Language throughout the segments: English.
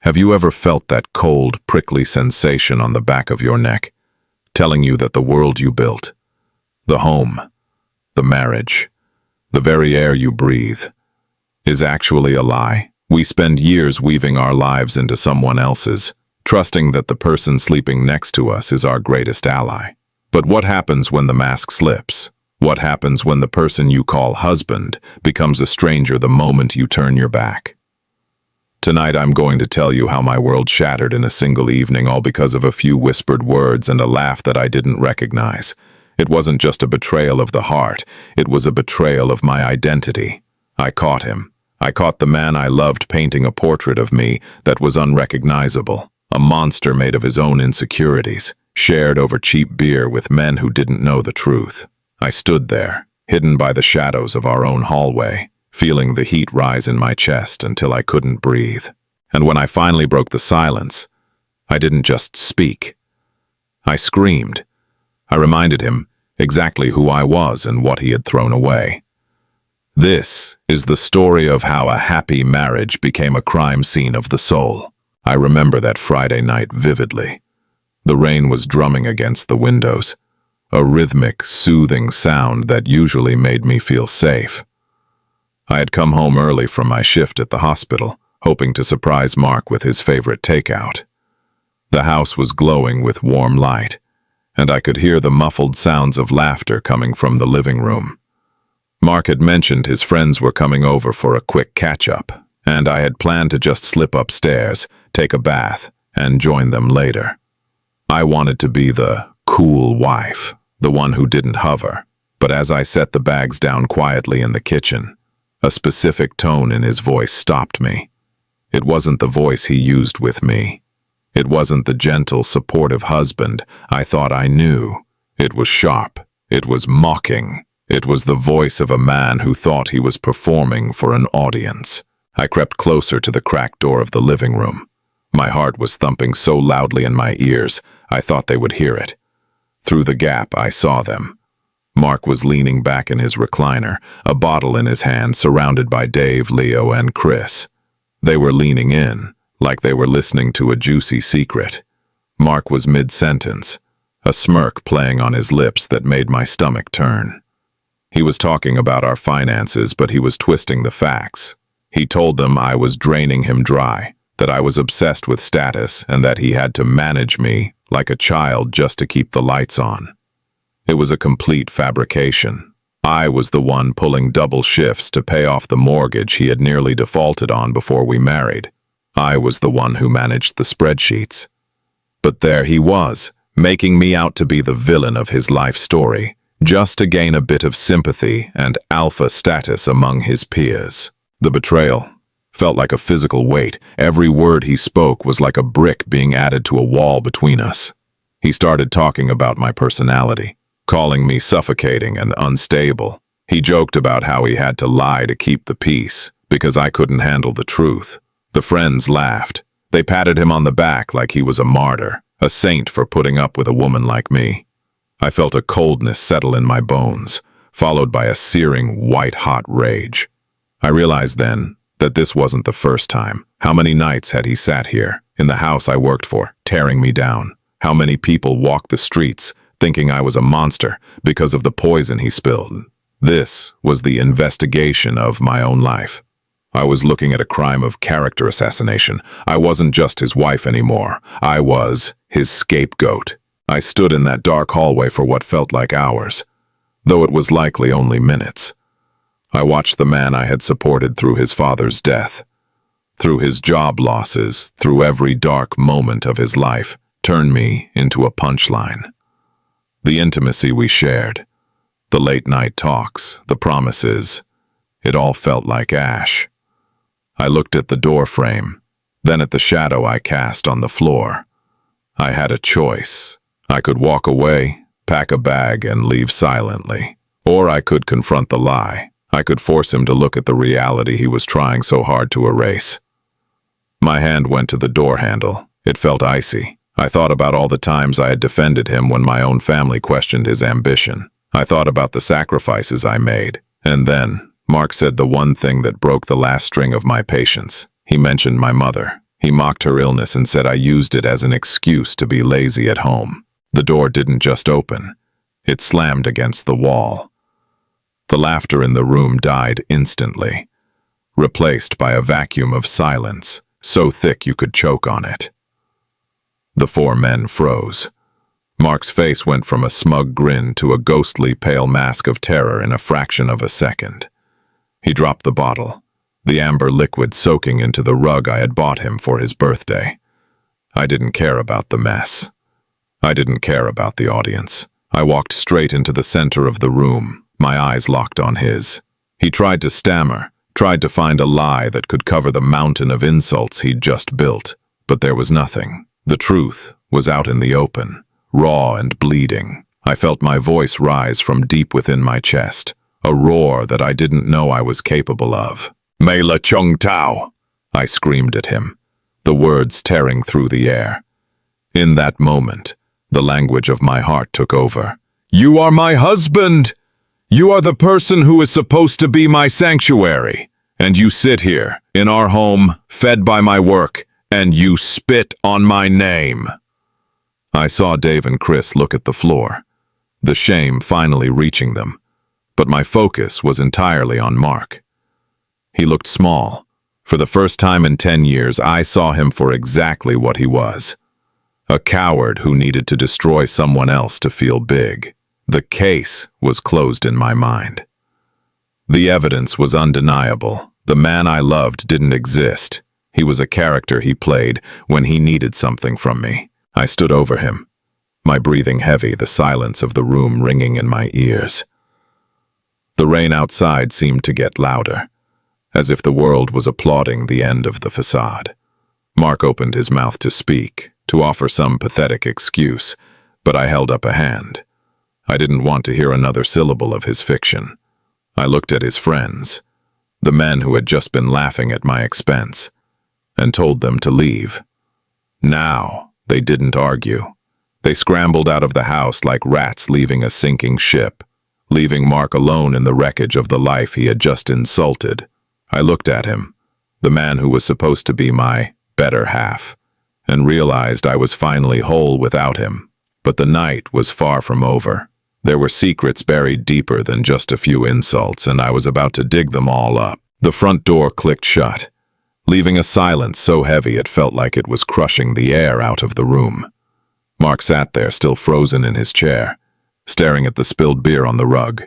Have you ever felt that cold, prickly sensation on the back of your neck, telling you that the world you built, the home, the marriage, the very air you breathe, is actually a lie? We spend years weaving our lives into someone else's, trusting that the person sleeping next to us is our greatest ally. But what happens when the mask slips? What happens when the person you call husband becomes a stranger the moment you turn your back? Tonight I'm going to tell you how my world shattered in a single evening, all because of a few whispered words and a laugh that I didn't recognize. It wasn't just a betrayal of the heart, it was a betrayal of my identity. I caught him. I caught the man I loved painting a portrait of me that was unrecognizable, a monster made of his own insecurities, shared over cheap beer with men who didn't know the truth. I stood there, hidden by the shadows of our own hallway, feeling the heat rise in my chest until I couldn't breathe. And when I finally broke the silence, I didn't just speak. I screamed. I reminded him exactly who I was and what he had thrown away. This is the story of how a happy marriage became a crime scene of the soul. I remember that Friday night vividly. The rain was drumming against the windows, a rhythmic, soothing sound that usually made me feel safe. I had come home early from my shift at the hospital, hoping to surprise Mark with his favorite takeout. The house was glowing with warm light, and I could hear the muffled sounds of laughter coming from the living room. Mark had mentioned his friends were coming over for a quick catch-up, and I had planned to just slip upstairs, take a bath, and join them later. I wanted to be the cool wife, the one who didn't hover, but as I set the bags down quietly in the kitchen, a specific tone in his voice stopped me. It wasn't the voice he used with me. It wasn't the gentle, supportive husband I thought I knew. It was sharp. It was mocking. It was the voice of a man who thought he was performing for an audience. I crept closer to the cracked door of the living room. My heart was thumping so loudly in my ears, I thought they would hear it. Through the gap, I saw them. Mark was leaning back in his recliner, a bottle in his hand, surrounded by Dave, Leo, and Chris. They were leaning in, like they were listening to a juicy secret. Mark was mid-sentence, a smirk playing on his lips that made my stomach turn. He was talking about our finances, but he was twisting the facts. He told them I was draining him dry, that I was obsessed with status, and that he had to manage me like a child just to keep the lights on. It was a complete fabrication. I was the one pulling double shifts to pay off the mortgage he had nearly defaulted on before we married. I was the one who managed the spreadsheets. But there he was, making me out to be the villain of his life story, just to gain a bit of sympathy and alpha status among his peers. The betrayal felt like a physical weight. Every word he spoke was like a brick being added to a wall between us. He started talking about my personality, calling me suffocating and unstable. He joked about how he had to lie to keep the peace, because I couldn't handle the truth. The friends laughed. They patted him on the back like he was a martyr, a saint for putting up with a woman like me. I felt a coldness settle in my bones, followed by a searing, white-hot rage. I realized then that this wasn't the first time. How many nights had he sat here, in the house I worked for, tearing me down? How many people walked the streets, thinking I was a monster because of the poison he spilled? This was the investigation of my own life. I was looking at a crime of character assassination. I wasn't just his wife anymore. I was his scapegoat. I stood in that dark hallway for what felt like hours, though it was likely only minutes. I watched the man I had supported through his father's death, through his job losses, through every dark moment of his life, turn me into a punchline. The intimacy we shared, the late-night talks, the promises, it all felt like ash. I looked at the door frame, then at the shadow I cast on the floor. I had a choice. I could walk away, pack a bag, and leave silently. Or I could confront the lie. I could force him to look at the reality he was trying so hard to erase. My hand went to the door handle. It felt icy. I thought about all the times I had defended him when my own family questioned his ambition. I thought about the sacrifices I made. And then, Mark said the one thing that broke the last string of my patience. He mentioned my mother. He mocked her illness and said I used it as an excuse to be lazy at home. The door didn't just open. It slammed against the wall. The laughter in the room died instantly, replaced by a vacuum of silence, so thick you could choke on it. The four men froze. Mark's face went from a smug grin to a ghostly pale mask of terror in a fraction of a second. He dropped the bottle, the amber liquid soaking into the rug I had bought him for his birthday. I didn't care about the mess. I didn't care about the audience. I walked straight into the center of the room, my eyes locked on his. He tried to stammer, tried to find a lie that could cover the mountain of insults he'd just built, but there was nothing. The truth was out in the open, raw and bleeding. I felt my voice rise from deep within my chest, a roar that I didn't know I was capable of. "Mei la chung tao!" I screamed at him, the words tearing through the air. In that moment, the language of my heart took over. "You are my husband! You are the person who is supposed to be my sanctuary, and you sit here, in our home, fed by my work, and you spit on my name." I saw Dave and Chris look at the floor, the shame finally reaching them, but my focus was entirely on Mark. He looked small. For the first time in 10 years, I saw him for exactly what he was. A coward who needed to destroy someone else to feel big. The case was closed in my mind. The evidence was undeniable. The man I loved didn't exist. He was a character he played when he needed something from me. I stood over him, my breathing heavy, the silence of the room ringing in my ears. The rain outside seemed to get louder, as if the world was applauding the end of the facade. Mark opened his mouth to speak, to offer some pathetic excuse, but I held up a hand. I didn't want to hear another syllable of his fiction. I looked at his friends, the men who had just been laughing at my expense, and told them to leave. Now, they didn't argue. They scrambled out of the house like rats leaving a sinking ship, leaving Mark alone in the wreckage of the life he had just insulted. I looked at him, the man who was supposed to be my better half, and realized I was finally whole without him. But the night was far from over. There were secrets buried deeper than just a few insults, and I was about to dig them all up. The front door clicked shut, leaving a silence so heavy it felt like it was crushing the air out of the room. Mark sat there, still frozen in his chair, staring at the spilled beer on the rug.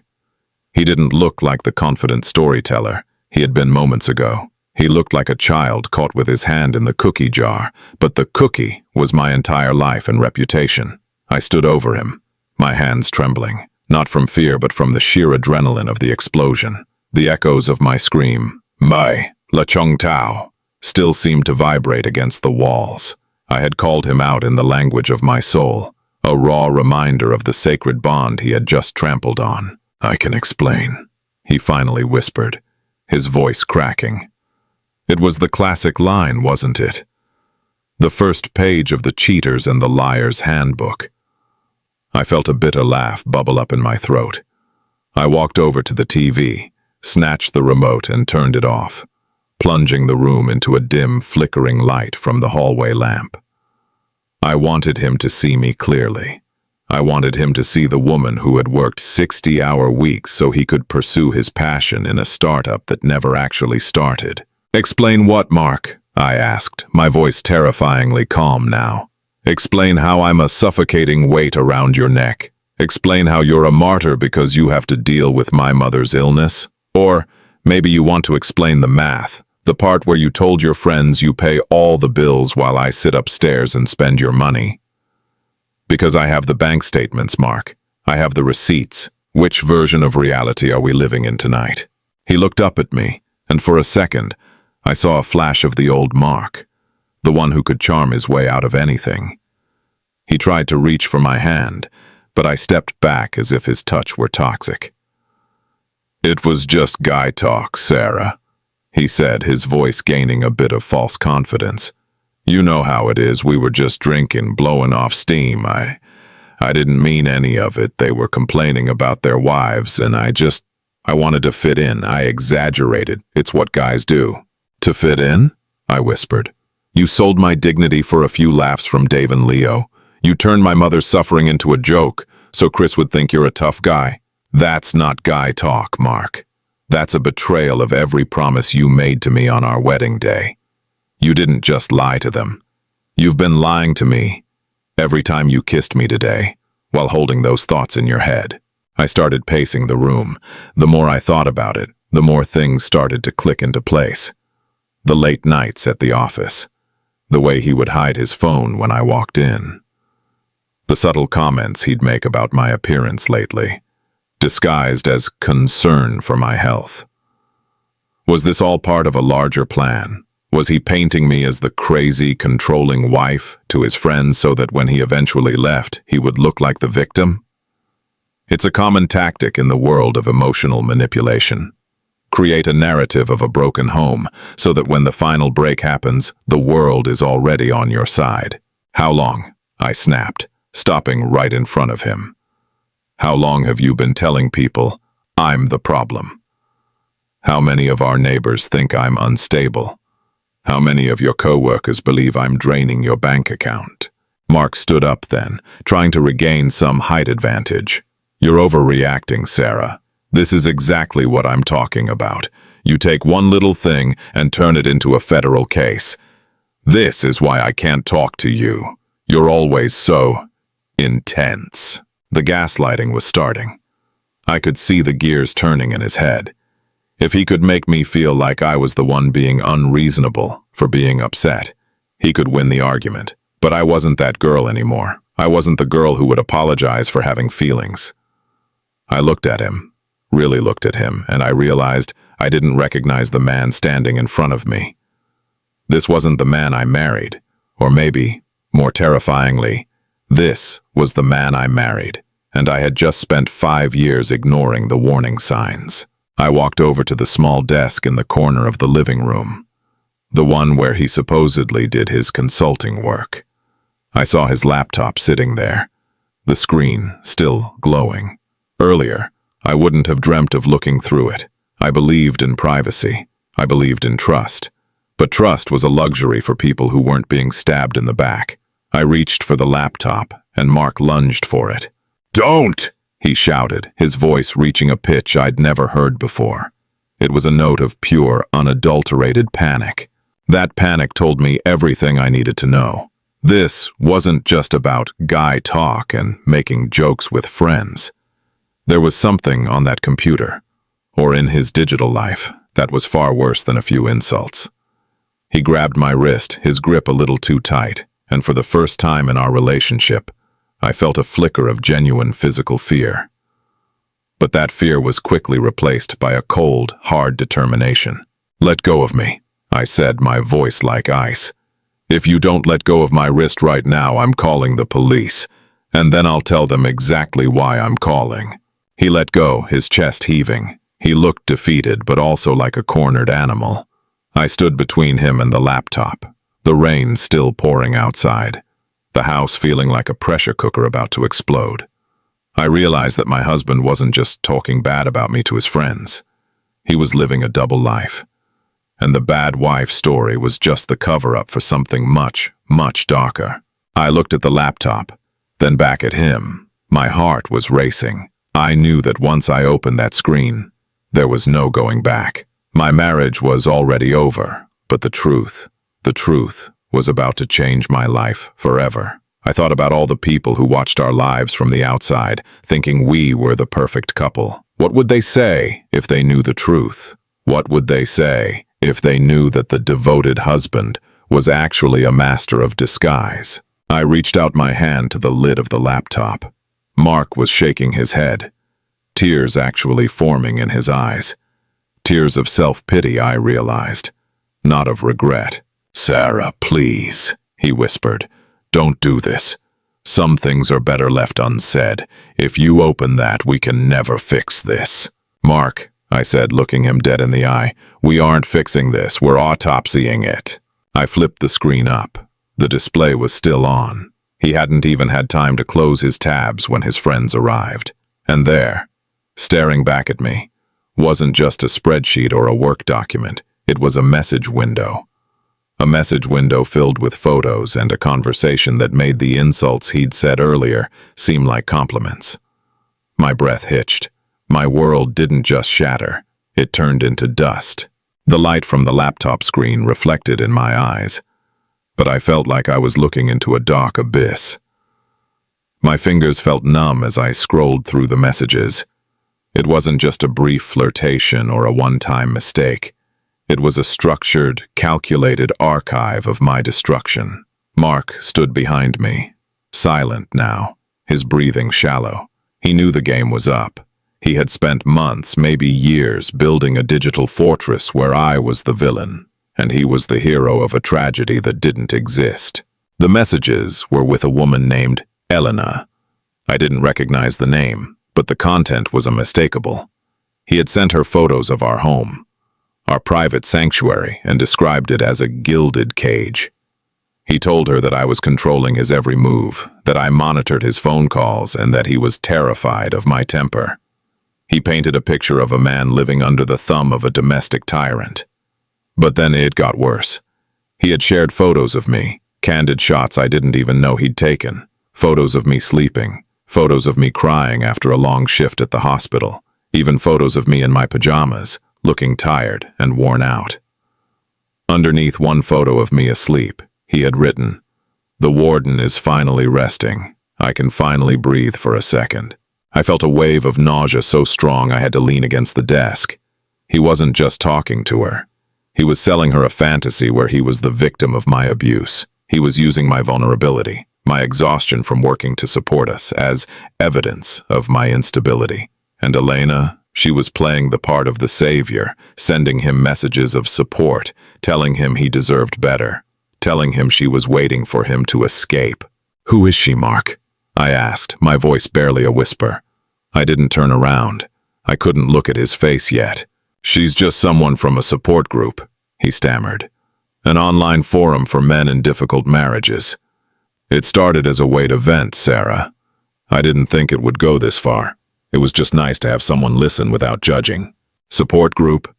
He didn't look like the confident storyteller he had been moments ago. He looked like a child caught with his hand in the cookie jar, but the cookie was my entire life and reputation. I stood over him, my hands trembling, not from fear but from the sheer adrenaline of the explosion. The echoes of my scream, "Mai, la chung tao," still seemed to vibrate against the walls. I had called him out in the language of my soul, a raw reminder of the sacred bond he had just trampled on. "I can explain," he finally whispered, his voice cracking. It was the classic line, wasn't it? The first page of the cheater's and the liar's handbook. I felt a bitter laugh bubble up in my throat. I walked over to the TV, snatched the remote and turned it off, plunging the room into a dim, flickering light from the hallway lamp. I wanted him to see me clearly. I wanted him to see the woman who had worked 60-hour weeks so he could pursue his passion in a startup that never actually started. "Explain what, Mark?" I asked, my voice terrifyingly calm now. "Explain how I'm a suffocating weight around your neck. Explain how you're a martyr because you have to deal with my mother's illness. Or maybe you want to explain the math, the part where you told your friends you pay all the bills while I sit upstairs and spend your money. Because I have the bank statements, Mark. I have the receipts. Which version of reality are we living in tonight?" He looked up at me, and for a second, I saw a flash of the old Mark, the one who could charm his way out of anything. He tried to reach for my hand, but I stepped back as if his touch were toxic. "It was just guy talk, Sarah," he said, his voice gaining a bit of false confidence. "You know how it is, we were just drinking, blowing off steam. I didn't mean any of it. They were complaining about their wives, and I wanted to fit in. I exaggerated. It's what guys do." "To fit in?" I whispered. You sold my dignity for a few laughs from Dave and Leo. You turned my mother's suffering into a joke, so Chris would think you're a tough guy. That's not guy talk, Mark. That's a betrayal of every promise you made to me on our wedding day. You didn't just lie to them. You've been lying to me every time you kissed me today, while holding those thoughts in your head. I started pacing the room. The more I thought about it, the more things started to click into place. The late nights at the office. The way he would hide his phone when I walked in. The subtle comments he'd make about my appearance lately, disguised as concern for my health. Was this all part of a larger plan? Was he painting me as the crazy, controlling wife to his friends so that when he eventually left, he would look like the victim? It's a common tactic in the world of emotional manipulation. Create a narrative of a broken home so that when the final break happens, the world is already on your side. How long? I snapped, stopping right in front of him. How long have you been telling people I'm the problem? How many of our neighbors think I'm unstable? How many of your coworkers believe I'm draining your bank account? Mark stood up then, trying to regain some height advantage. You're overreacting, Sarah. This is exactly what I'm talking about. You take one little thing and turn it into a federal case. This is why I can't talk to you. You're always so intense. The gaslighting was starting. I could see the gears turning in his head. If he could make me feel like I was the one being unreasonable for being upset, he could win the argument. But I wasn't that girl anymore. I wasn't the girl who would apologize for having feelings. I looked at him, really looked at him, and I realized I didn't recognize the man standing in front of me. This wasn't the man I married, or maybe, more terrifyingly, this was the man I married, and I had just spent 5 years ignoring the warning signs. I walked over to the small desk in the corner of the living room, the one where he supposedly did his consulting work. I saw his laptop sitting there, the screen still glowing. Earlier, I wouldn't have dreamt of looking through it. I believed in privacy. I believed in trust. But trust was a luxury for people who weren't being stabbed in the back. I reached for the laptop, and Mark lunged for it. "Don't!" he shouted, his voice reaching a pitch I'd never heard before. It was a note of pure, unadulterated panic. That panic told me everything I needed to know. This wasn't just about guy talk and making jokes with friends. There was something on that computer, or in his digital life, that was far worse than a few insults. He grabbed my wrist, his grip a little too tight, and for the first time in our relationship, I felt a flicker of genuine physical fear. But that fear was quickly replaced by a cold, hard determination. "Let go of me," I said, my voice like ice. "If you don't let go of my wrist right now, I'm calling the police, and then I'll tell them exactly why I'm calling." He let go, his chest heaving. He looked defeated, but also like a cornered animal. I stood between him and the laptop, the rain still pouring outside, the house feeling like a pressure cooker about to explode. I realized that my husband wasn't just talking bad about me to his friends. He was living a double life. And the bad wife story was just the cover-up for something much, much darker. I looked at the laptop, then back at him. My heart was racing. I knew that once I opened that screen, there was no going back. My marriage was already over, but the truth was about to change my life forever. I thought about all the people who watched our lives from the outside, thinking we were the perfect couple. What would they say if they knew the truth? What would they say if they knew that the devoted husband was actually a master of disguise? I reached out my hand to the lid of the laptop. Mark was shaking his head, tears actually forming in his eyes. Tears of self-pity, I realized, not of regret. "Sarah, please," he whispered. "Don't do this. Some things are better left unsaid. If you open that, we can never fix this." "Mark," I said, looking him dead in the eye, "we aren't fixing this, we're autopsying it." I flipped the screen up. The display was still on. He hadn't even had time to close his tabs when his friends arrived. And there, staring back at me, wasn't just a spreadsheet or a work document. It was a message window. A message window filled with photos and a conversation that made the insults he'd said earlier seem like compliments. My breath hitched. My world didn't just shatter, it turned into dust. The light from the laptop screen reflected in my eyes, but I felt like I was looking into a dark abyss. My fingers felt numb as I scrolled through the messages. It wasn't just a brief flirtation or a one-time mistake. It was a structured, calculated archive of my destruction. Mark stood behind me, silent now, his breathing shallow. He knew the game was up. He had spent months, maybe years, building a digital fortress where I was the villain, and he was the hero of a tragedy that didn't exist. The messages were with a woman named Elena. I didn't recognize the name, but the content was unmistakable. He had sent her photos of our home, our private sanctuary, and described it as a gilded cage. He told her that I was controlling his every move, that I monitored his phone calls, and that he was terrified of my temper. He painted a picture of a man living under the thumb of a domestic tyrant. But then it got worse. He had shared photos of me, candid shots I didn't even know he'd taken, photos of me sleeping, photos of me crying after a long shift at the hospital, even photos of me in my pajamas, looking tired and worn out. Underneath one photo of me asleep, he had written, "The warden is finally resting. I can finally breathe for a second." I felt a wave of nausea so strong I had to lean against the desk. He wasn't just talking to her. He was selling her a fantasy where he was the victim of my abuse. He was using my vulnerability, my exhaustion from working to support us, as evidence of my instability. And Elena, she was playing the part of the savior, sending him messages of support, telling him he deserved better, telling him she was waiting for him to escape. "Who is she, Mark?" I asked, my voice barely a whisper. I didn't turn around. I couldn't look at his face yet. "She's just someone from a support group," he stammered. "An online forum for men in difficult marriages. It started as a way to vent, Sarah. I didn't think it would go this far. It was just nice to have someone listen without judging." "Support group?"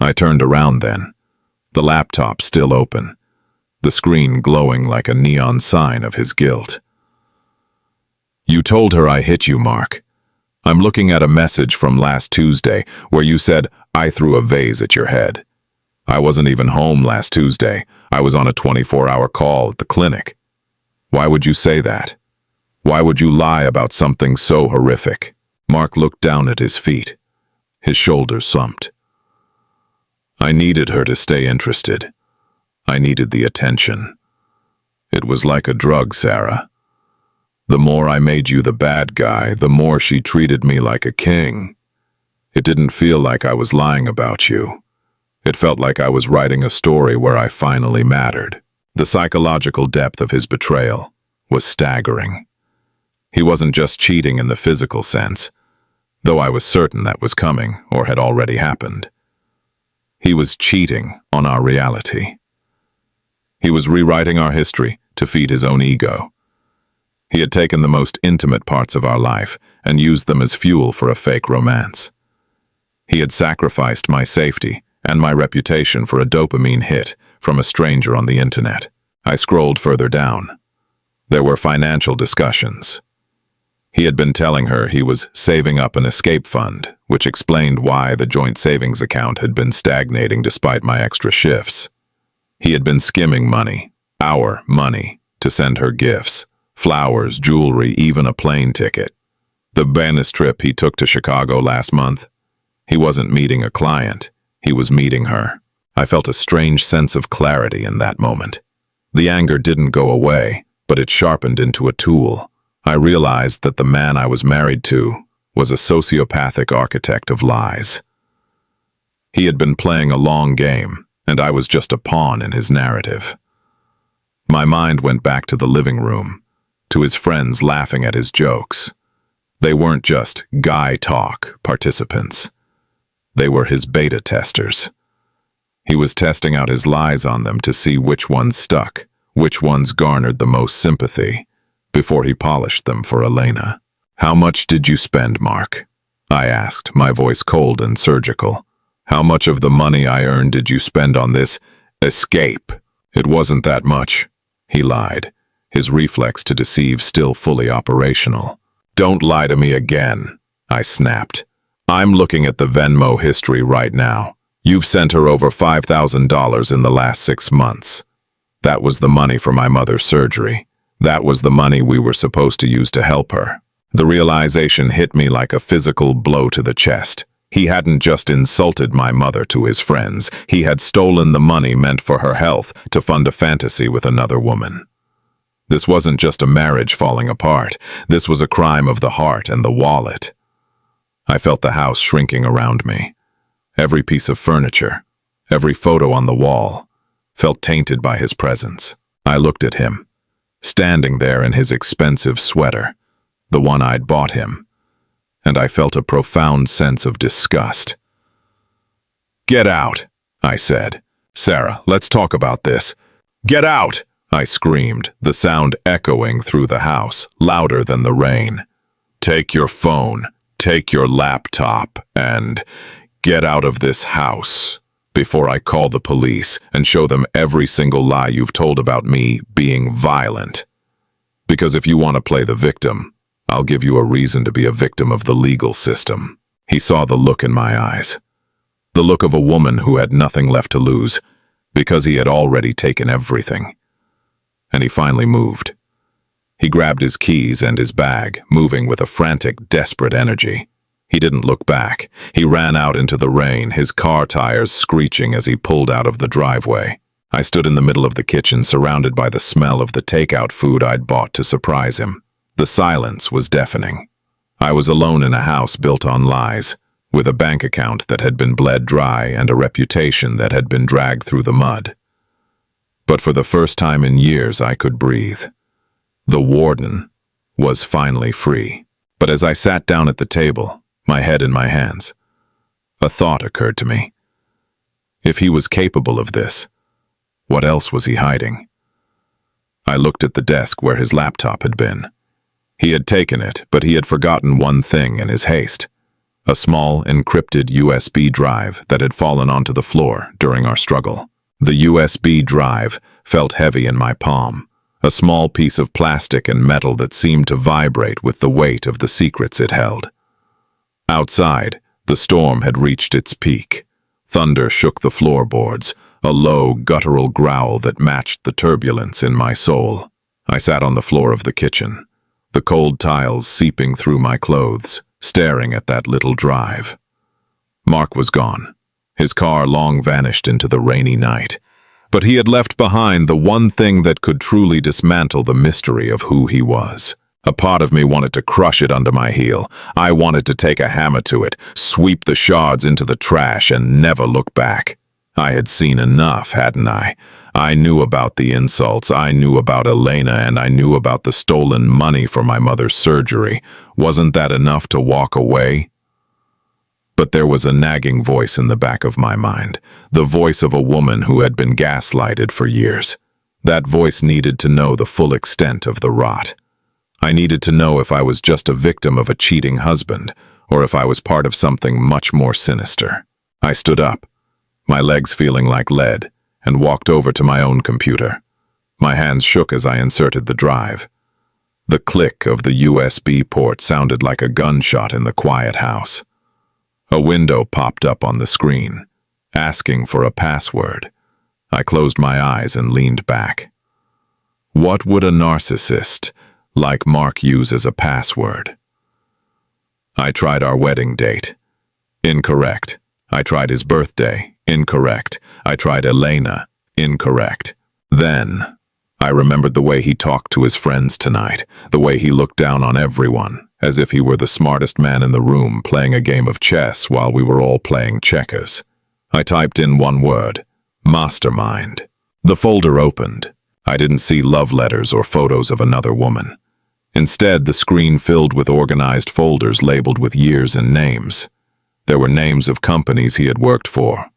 I turned around then. The laptop still open, the screen glowing like a neon sign of his guilt. "You told her I hit you, Mark. I'm looking at a message from last Tuesday where you said I threw a vase at your head. I wasn't even home last Tuesday. I was on a 24-hour call at the clinic. Why would you say that? Why would you lie about something so horrific?" Mark looked down at his feet. His shoulders slumped. "I needed her to stay interested. I needed the attention. It was like a drug, Sarah. The more I made you the bad guy, the more she treated me like a king. It didn't feel like I was lying about you. It felt like I was writing a story where I finally mattered." The psychological depth of his betrayal was staggering. He wasn't just cheating in the physical sense, though I was certain that was coming or had already happened. He was cheating on our reality. He was rewriting our history to feed his own ego. He had taken the most intimate parts of our life and used them as fuel for a fake romance. He had sacrificed my safety and my reputation for a dopamine hit from a stranger on the internet. I scrolled further down. There were financial discussions. He had been telling her he was saving up an escape fund, which explained why the joint savings account had been stagnating despite my extra shifts. He had been skimming money, our money, to send her gifts. Flowers, jewelry, even a plane ticket. The business trip he took to Chicago last month. He wasn't meeting a client. He was meeting her. I felt a strange sense of clarity in that moment. The anger didn't go away, but it sharpened into a tool. I realized that the man I was married to was a sociopathic architect of lies. He had been playing a long game, and I was just a pawn in his narrative. My mind went back to the living room, to his friends laughing at his jokes. They weren't just guy talk participants. They were his beta testers. He was testing out his lies on them to see which ones stuck, which ones garnered the most sympathy, before he polished them for Elena. "How much did you spend, Mark?" I asked, my voice cold and surgical. "How much of the money I earned did you spend on this escape?" It wasn't that much, he lied, his reflex to deceive still fully operational. Don't lie to me again, I snapped. I'm looking at the Venmo history right now. You've sent her over $5,000 in the last 6 months. That was the money for my mother's surgery. That was the money we were supposed to use to help her. The realization hit me like a physical blow to the chest. He hadn't just insulted my mother to his friends. He had stolen the money meant for her health to fund a fantasy with another woman. This wasn't just a marriage falling apart. This was a crime of the heart and the wallet. I felt the house shrinking around me. Every piece of furniture, every photo on the wall, felt tainted by his presence. I looked at him, standing there in his expensive sweater, the one I'd bought him, and I felt a profound sense of disgust. "Get out," I said. "Sarah, let's talk about this." "Get out!" I screamed, the sound echoing through the house, louder than the rain. "Take your phone, take your laptop, and get out of this house before I call the police and show them every single lie you've told about me being violent. Because if you want to play the victim, I'll give you a reason to be a victim of the legal system." He saw the look in my eyes, the look of a woman who had nothing left to lose because he had already taken everything. And he finally moved. He grabbed his keys and his bag, moving with a frantic, desperate energy. He didn't look back. He ran out into the rain, his car tires screeching as he pulled out of the driveway. I stood in the middle of the kitchen, surrounded by the smell of the takeout food I'd bought to surprise him. The silence was deafening. I was alone in a house built on lies, with a bank account that had been bled dry and a reputation that had been dragged through the mud. But for the first time in years, I could breathe. The warden was finally free. But as I sat down at the table, my head in my hands, a thought occurred to me. If he was capable of this, what else was he hiding? I looked at the desk where his laptop had been. He had taken it, but he had forgotten one thing in his haste: a small, encrypted USB drive that had fallen onto the floor during our struggle. The USB drive felt heavy in my palm, a small piece of plastic and metal that seemed to vibrate with the weight of the secrets it held. Outside, the storm had reached its peak. Thunder shook the floorboards, a low, guttural growl that matched the turbulence in my soul. I sat on the floor of the kitchen, the cold tiles seeping through my clothes, staring at that little drive. Mark was gone. His car long vanished into the rainy night. But he had left behind the one thing that could truly dismantle the mystery of who he was. A part of me wanted to crush it under my heel. I wanted to take a hammer to it, sweep the shards into the trash, and never look back. I had seen enough, hadn't I? I knew about the insults, I knew about Elena, and I knew about the stolen money for my mother's surgery. Wasn't that enough to walk away? But there was a nagging voice in the back of my mind, the voice of a woman who had been gaslighted for years. That voice needed to know the full extent of the rot. I needed to know if I was just a victim of a cheating husband, or if I was part of something much more sinister. I stood up, my legs feeling like lead, and walked over to my own computer. My hands shook as I inserted the drive. The click of the USB port sounded like a gunshot in the quiet house. A window popped up on the screen, asking for a password. I closed my eyes and leaned back. What would a narcissist like Mark use as a password? I tried our wedding date. Incorrect. I tried his birthday. Incorrect. I tried Elena. Incorrect. Then, I remembered the way he talked to his friends tonight, the way he looked down on everyone, as if he were the smartest man in the room playing a game of chess while we were all playing checkers. I typed in one word: mastermind. The folder opened. I didn't see love letters or photos of another woman. Instead, the screen filled with organized folders labeled with years and names. There were names of companies he had worked for,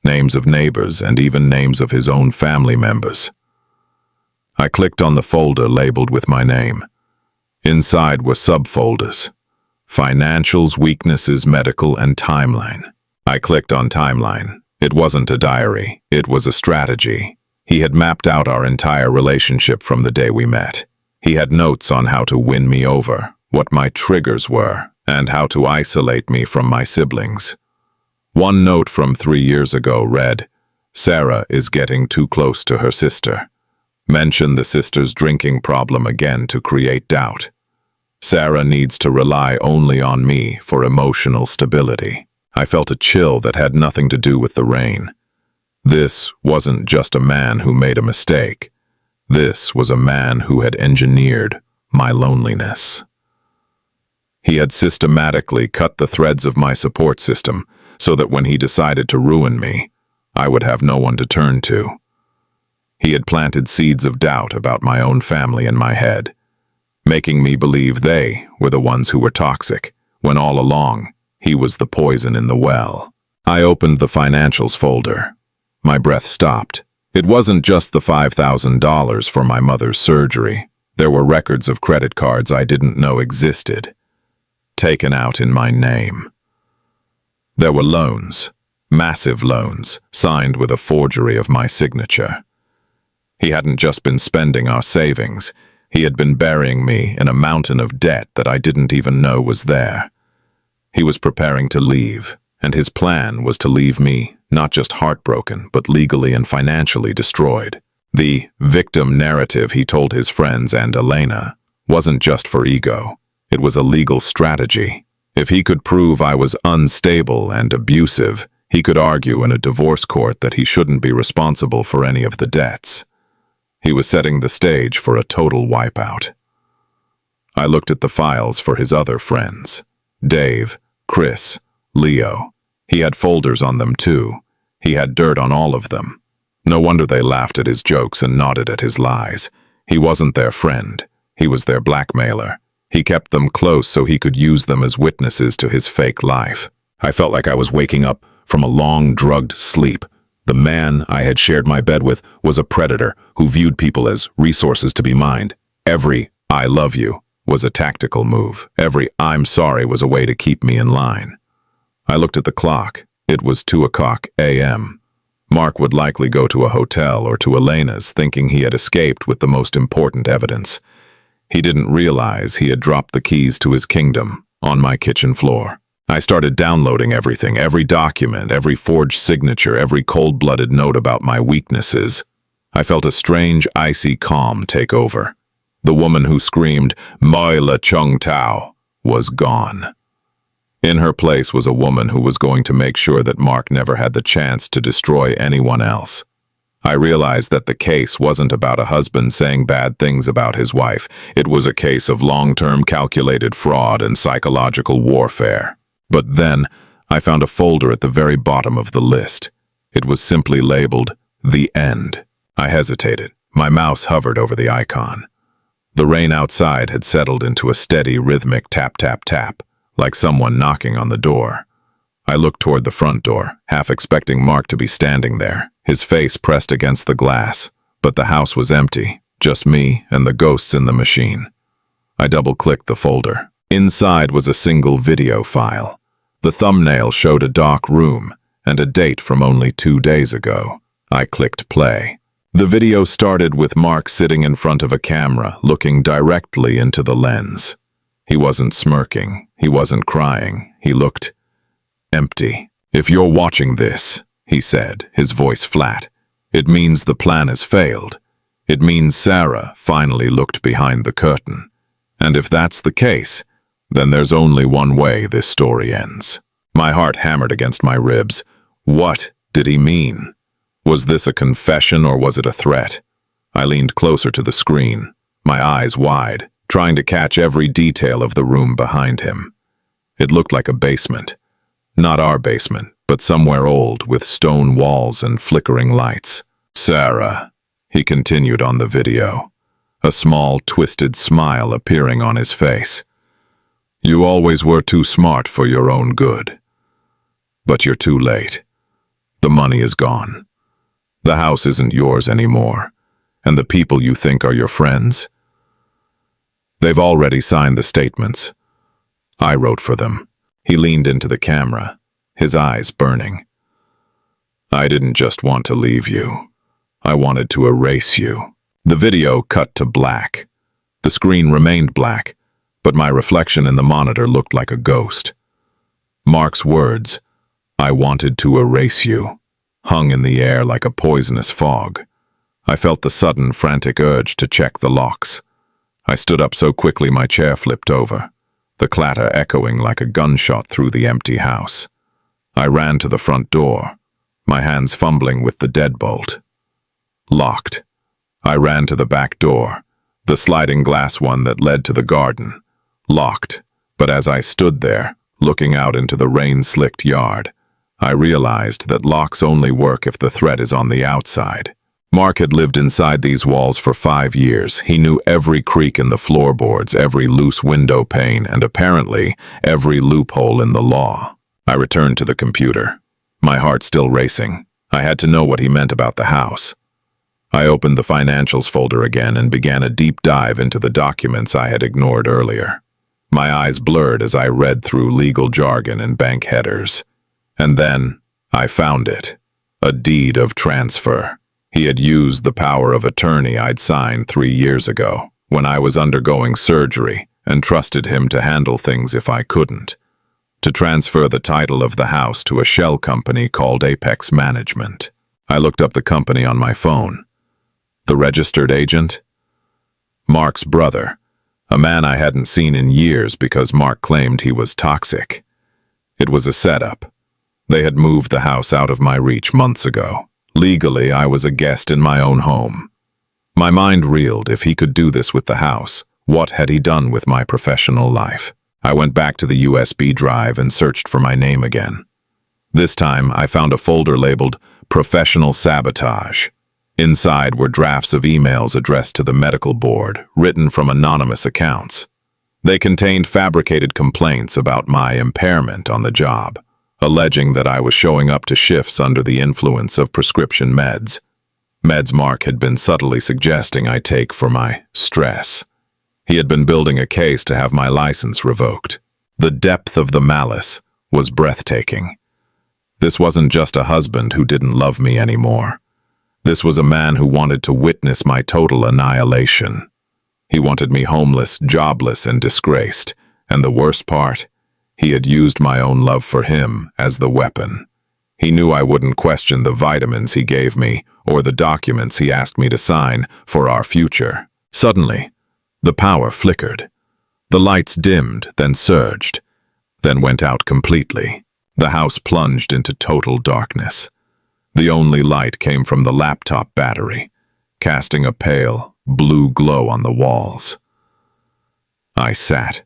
names of neighbors, and even names of his own family members. I clicked on the folder labeled with my name. Inside were subfolders: financials, weaknesses, medical, and timeline. I clicked on timeline. It wasn't a diary. It was a strategy. He had mapped out our entire relationship from the day we met. He had notes on how to win me over, what my triggers were, and how to isolate me from my siblings. One note from 3 years ago read, "Sarah is getting too close to her sister. Mention the sister's drinking problem again to create doubt. Sarah needs to rely only on me for emotional stability." I felt a chill that had nothing to do with the rain. This wasn't just a man who made a mistake. This was a man who had engineered my loneliness. He had systematically cut the threads of my support system so that when he decided to ruin me, I would have no one to turn to. He had planted seeds of doubt about my own family in my head, making me believe they were the ones who were toxic, when all along, he was the poison in the well. I opened the financials folder. My breath stopped. It wasn't just the $5,000 for my mother's surgery. There were records of credit cards I didn't know existed, taken out in my name. There were loans, massive loans, signed with a forgery of my signature. He hadn't just been spending our savings. He had been burying me in a mountain of debt that I didn't even know was there. He was preparing to leave, and his plan was to leave me not just heartbroken, but legally and financially destroyed. The victim narrative he told his friends and Elena wasn't just for ego. It was a legal strategy. If he could prove I was unstable and abusive, he could argue in a divorce court that he shouldn't be responsible for any of the debts. He was setting the stage for a total wipeout. I looked at the files for his other friends. Dave, Chris, Leo. He had folders on them too. He had dirt on all of them. No wonder they laughed at his jokes and nodded at his lies. He wasn't their friend. He was their blackmailer. He kept them close so he could use them as witnesses to his fake life. I felt like I was waking up from a long, drugged sleep. The man I had shared my bed with was a predator who viewed people as resources to be mined. Every "I love you" was a tactical move. Every "I'm sorry" was a way to keep me in line. I looked at the clock. It was 2:00 a.m. Mark would likely go to a hotel or to Elena's, thinking he had escaped with the most important evidence. He didn't realize he had dropped the keys to his kingdom on my kitchen floor. I started downloading everything, every document, every forged signature, every cold-blooded note about my weaknesses. I felt a strange, icy calm take over. The woman who screamed, "Moi la chung tao," was gone. In her place was a woman who was going to make sure that Mark never had the chance to destroy anyone else. I realized that the case wasn't about a husband saying bad things about his wife. It was a case of long-term calculated fraud and psychological warfare. But then, I found a folder at the very bottom of the list. It was simply labeled, "The End." I hesitated. My mouse hovered over the icon. The rain outside had settled into a steady, rhythmic tap-tap-tap, like someone knocking on the door. I looked toward the front door, half expecting Mark to be standing there, his face pressed against the glass. But the house was empty, just me and the ghosts in the machine. I double-clicked the folder. Inside was a single video file. The thumbnail showed a dark room and a date from only 2 days ago. I clicked play. The video started with Mark sitting in front of a camera, looking directly into the lens. He wasn't smirking. He wasn't crying. He looked empty. "If you're watching this," he said, his voice flat, "it means the plan has failed. It means Sarah finally looked behind the curtain. And if that's the case, then there's only one way this story ends." My heart hammered against my ribs. What did he mean? Was this a confession or was it a threat? I leaned closer to the screen, my eyes wide, trying to catch every detail of the room behind him. It looked like a basement. Not our basement, but somewhere old, with stone walls and flickering lights. "Sarah," he continued on the video, a small, twisted smile appearing on his face. "You always were too smart for your own good. But you're too late. The money is gone. The house isn't yours anymore, and the people you think are your friends, they've already signed the statements. I wrote for them." He leaned into the camera, his eyes burning. "I didn't just want to leave you. I wanted to erase you. The video cut to black. The screen remained black, but my reflection in the monitor looked like a ghost. Mark's words, "I wanted to erase you," hung in the air like a poisonous fog. I felt the sudden, frantic urge to check the locks. I stood up so quickly my chair flipped over, the clatter echoing like a gunshot through the empty house. I ran to the front door, my hands fumbling with the deadbolt. Locked. I ran to the back door, the sliding glass one that led to the garden. Locked, but as I stood there, looking out into the rain-slicked yard, I realized that locks only work if the threat is on the outside. Mark had lived inside these walls for 5 years. He knew every creak in the floorboards, every loose window pane, and apparently every loophole in the law. I returned to the computer, my heart still racing. I had to know what he meant about the house. I opened the financials folder again and began a deep dive into the documents I had ignored earlier. My eyes blurred as I read through legal jargon and bank headers. And then I found it, a deed of transfer. He had used the power of attorney I'd signed 3 years ago, when I was undergoing surgery, and trusted him to handle things if I couldn't, to transfer the title of the house to a shell company called Apex Management. I looked up the company on my phone. The registered agent? Mark's brother, a man I hadn't seen in years because Mark claimed he was toxic. It was a setup. They had moved the house out of my reach months ago. Legally, I was a guest in my own home. My mind reeled. If he could do this with the house, what had he done with my professional life? I went back to the USB drive and searched for my name again. This time, I found a folder labeled Professional Sabotage. Inside were drafts of emails addressed to the medical board, written from anonymous accounts. They contained fabricated complaints about my impairment on the job, alleging that I was showing up to shifts under the influence of prescription meds. Meds Mark had been subtly suggesting I take for my stress. He had been building a case to have my license revoked. The depth of the malice was breathtaking. This wasn't just a husband who didn't love me anymore. This was a man who wanted to witness my total annihilation. He wanted me homeless, jobless, and disgraced. And the worst part, he had used my own love for him as the weapon. He knew I wouldn't question the vitamins he gave me or the documents he asked me to sign for our future. Suddenly, the power flickered. The lights dimmed, then surged, then went out completely. The house plunged into total darkness. The only light came from the laptop battery, casting a pale, blue glow on the walls. I sat,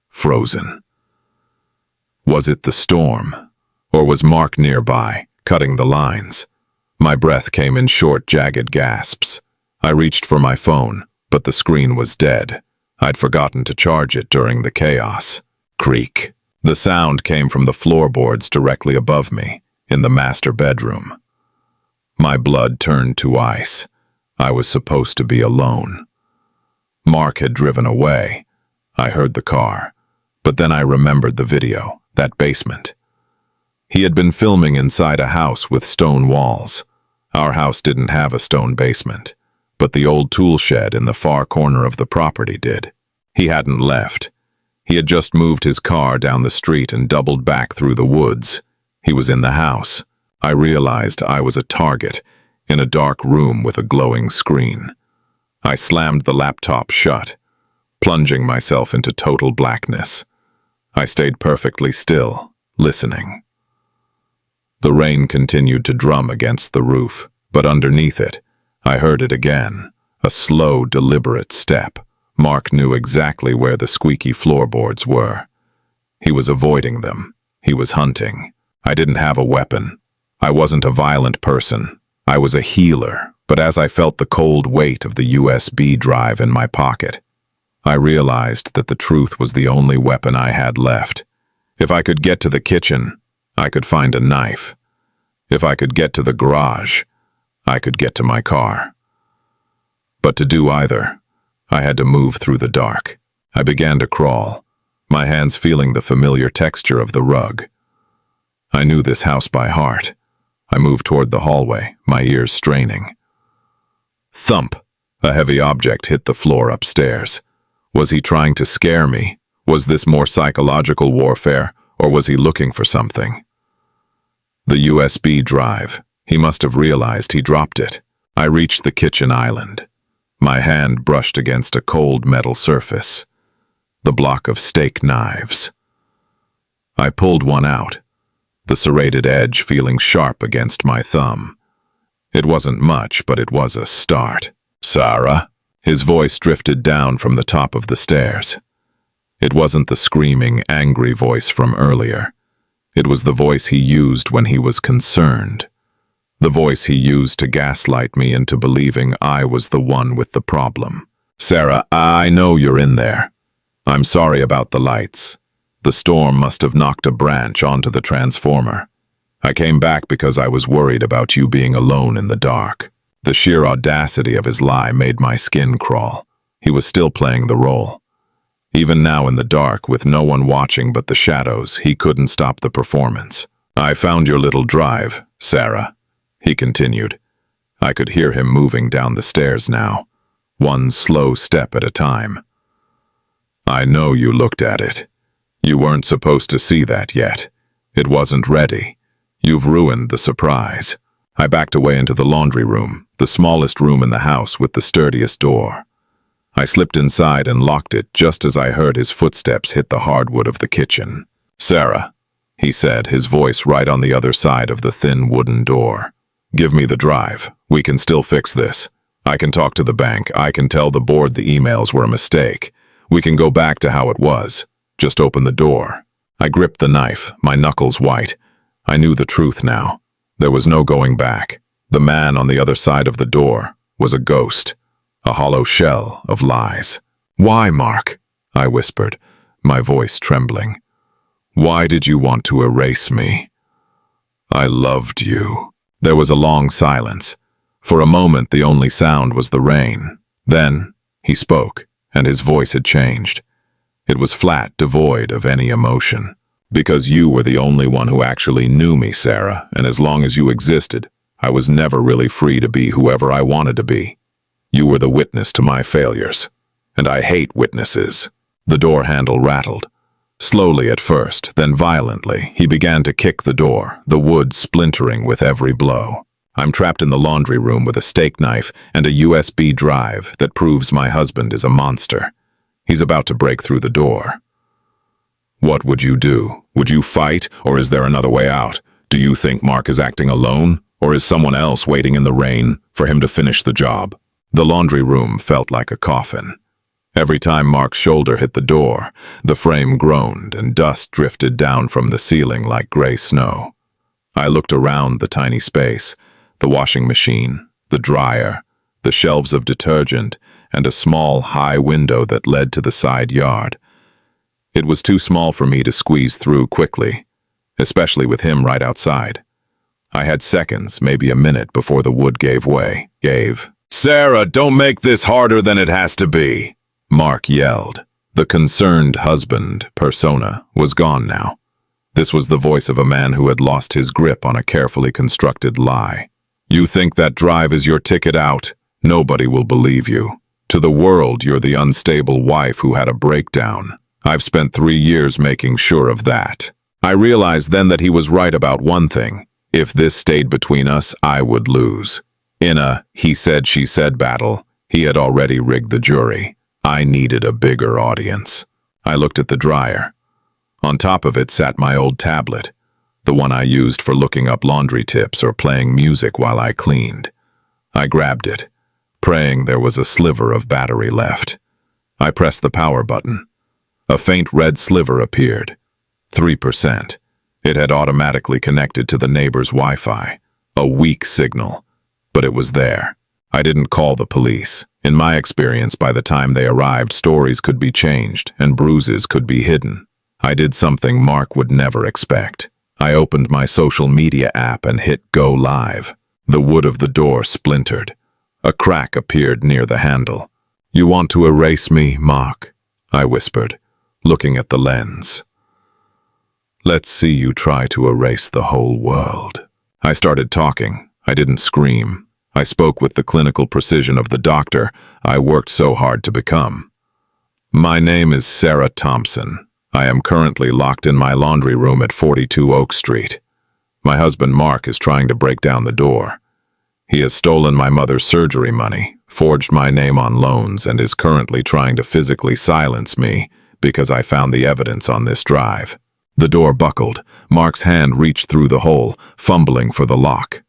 frozen. Was it the storm? Or was Mark nearby, cutting the lines? My breath came in short, jagged gasps. I reached for my phone, but the screen was dead. I'd forgotten to charge it during the chaos. Creak. The sound came from the floorboards directly above me, in the master bedroom. My blood turned to ice. I was supposed to be alone. Mark had driven away. I heard the car. But then I remembered the video. That basement. He had been filming inside a house with stone walls. Our house didn't have a stone basement, but the old tool shed in the far corner of the property did. He hadn't left. He had just moved his car down the street and doubled back through the woods. He was in the house. I realized I was a target in a dark room with a glowing screen. I slammed the laptop shut, plunging myself into total blackness. I stayed perfectly still, listening. The rain continued to drum against the roof, but underneath it, I heard it again, a slow, deliberate step. Mark knew exactly where the squeaky floorboards were. He was avoiding them. He was hunting. I didn't have a weapon. I wasn't a violent person. I was a healer, but as I felt the cold weight of the USB drive in my pocket, I realized that the truth was the only weapon I had left. If I could get to the kitchen, I could find a knife. If I could get to the garage, I could get to my car. But to do either, I had to move through the dark. I began to crawl, my hands feeling the familiar texture of the rug. I knew this house by heart. I moved toward the hallway, my ears straining. Thump! A heavy object hit the floor upstairs. Was he trying to scare me? Was this more psychological warfare, or was he looking for something? The USB drive. He must have realized he dropped it. I reached the kitchen island. My hand brushed against a cold metal surface. The block of steak knives. I pulled one out, the serrated edge feeling sharp against my thumb. It wasn't much, but it was a start. "Sarah?" His voice drifted down from the top of the stairs. It wasn't the screaming, angry voice from earlier. It was the voice he used when he was concerned. The voice he used to gaslight me into believing I was the one with the problem. "Sarah, I know you're in there. I'm sorry about the lights. The storm must have knocked a branch onto the transformer. I came back because I was worried about you being alone in the dark." The sheer audacity of his lie made my skin crawl. He was still playing the role. Even now in the dark, with no one watching but the shadows, he couldn't stop the performance. "I found your little drive, Sarah," he continued. I could hear him moving down the stairs now, one slow step at a time. "I know you looked at it. You weren't supposed to see that yet. It wasn't ready. You've ruined the surprise." I backed away into the laundry room, the smallest room in the house with the sturdiest door. I slipped inside and locked it just as I heard his footsteps hit the hardwood of the kitchen. "Sarah," he said, his voice right on the other side of the thin wooden door. "Give me the drive. We can still fix this. I can talk to the bank. I can tell the board the emails were a mistake. We can go back to how it was. Just open the door." I gripped the knife, my knuckles white. I knew the truth now. There was no going back. The man on the other side of the door was a ghost, a hollow shell of lies. "Why, Mark?" I whispered, my voice trembling. "Why did you want to erase me?" "I loved you." There was a long silence. For a moment, the only sound was the rain. Then he spoke, and his voice had changed. It was flat, devoid of any emotion. "Because you were the only one who actually knew me, Sarah, and as long as you existed, I was never really free to be whoever I wanted to be. You were the witness to my failures, and I hate witnesses." The door handle rattled. Slowly at first, then violently, he began to kick the door, the wood splintering with every blow. I'm trapped in the laundry room with a steak knife and a USB drive that proves my husband is a monster. He's about to break through the door. "What would you do? Would you fight, or is there another way out? Do you think Mark is acting alone, or is someone else waiting in the rain for him to finish the job?" The laundry room felt like a coffin. Every time Mark's shoulder hit the door, the frame groaned and dust drifted down from the ceiling like gray snow. I looked around the tiny space, the washing machine, the dryer, the shelves of detergent, and a small, high window that led to the side yard. It was too small for me to squeeze through quickly, especially with him right outside. I had seconds, maybe a minute, before the wood gave way. "Sarah, don't make this harder than it has to be," Mark yelled. The concerned husband persona was gone now. This was the voice of a man who had lost his grip on a carefully constructed lie. "You think that drive is your ticket out? Nobody will believe you. To the world, you're the unstable wife who had a breakdown. I've spent 3 years making sure of that." I realized then that he was right about one thing. If this stayed between us, I would lose. In a he said, she said battle, he had already rigged the jury. I needed a bigger audience. I looked at the dryer. On top of it sat my old tablet, the one I used for looking up laundry tips or playing music while I cleaned. I grabbed it, praying there was a sliver of battery left. I pressed the power button. A faint red sliver appeared. 3%. It had automatically connected to the neighbor's Wi-Fi. A weak signal, but it was there. I didn't call the police. In my experience, by the time they arrived, stories could be changed and bruises could be hidden. I did something Mark would never expect. I opened my social media app and hit go live. The wood of the door splintered. A crack appeared near the handle. "You want to erase me, Mark?" I whispered, looking at the lens. "Let's see you try to erase the whole world." I started talking. I didn't scream. I spoke with the clinical precision of the doctor I worked so hard to become. My name is Sarah Thompson. I am currently locked in my laundry room at 42 Oak Street. My husband Mark is trying to break down the door. He has stolen my mother's surgery money, forged my name on loans, and is currently trying to physically silence me because I found the evidence on this drive. The door buckled. Mark's hand reached through the hole, fumbling for the lock.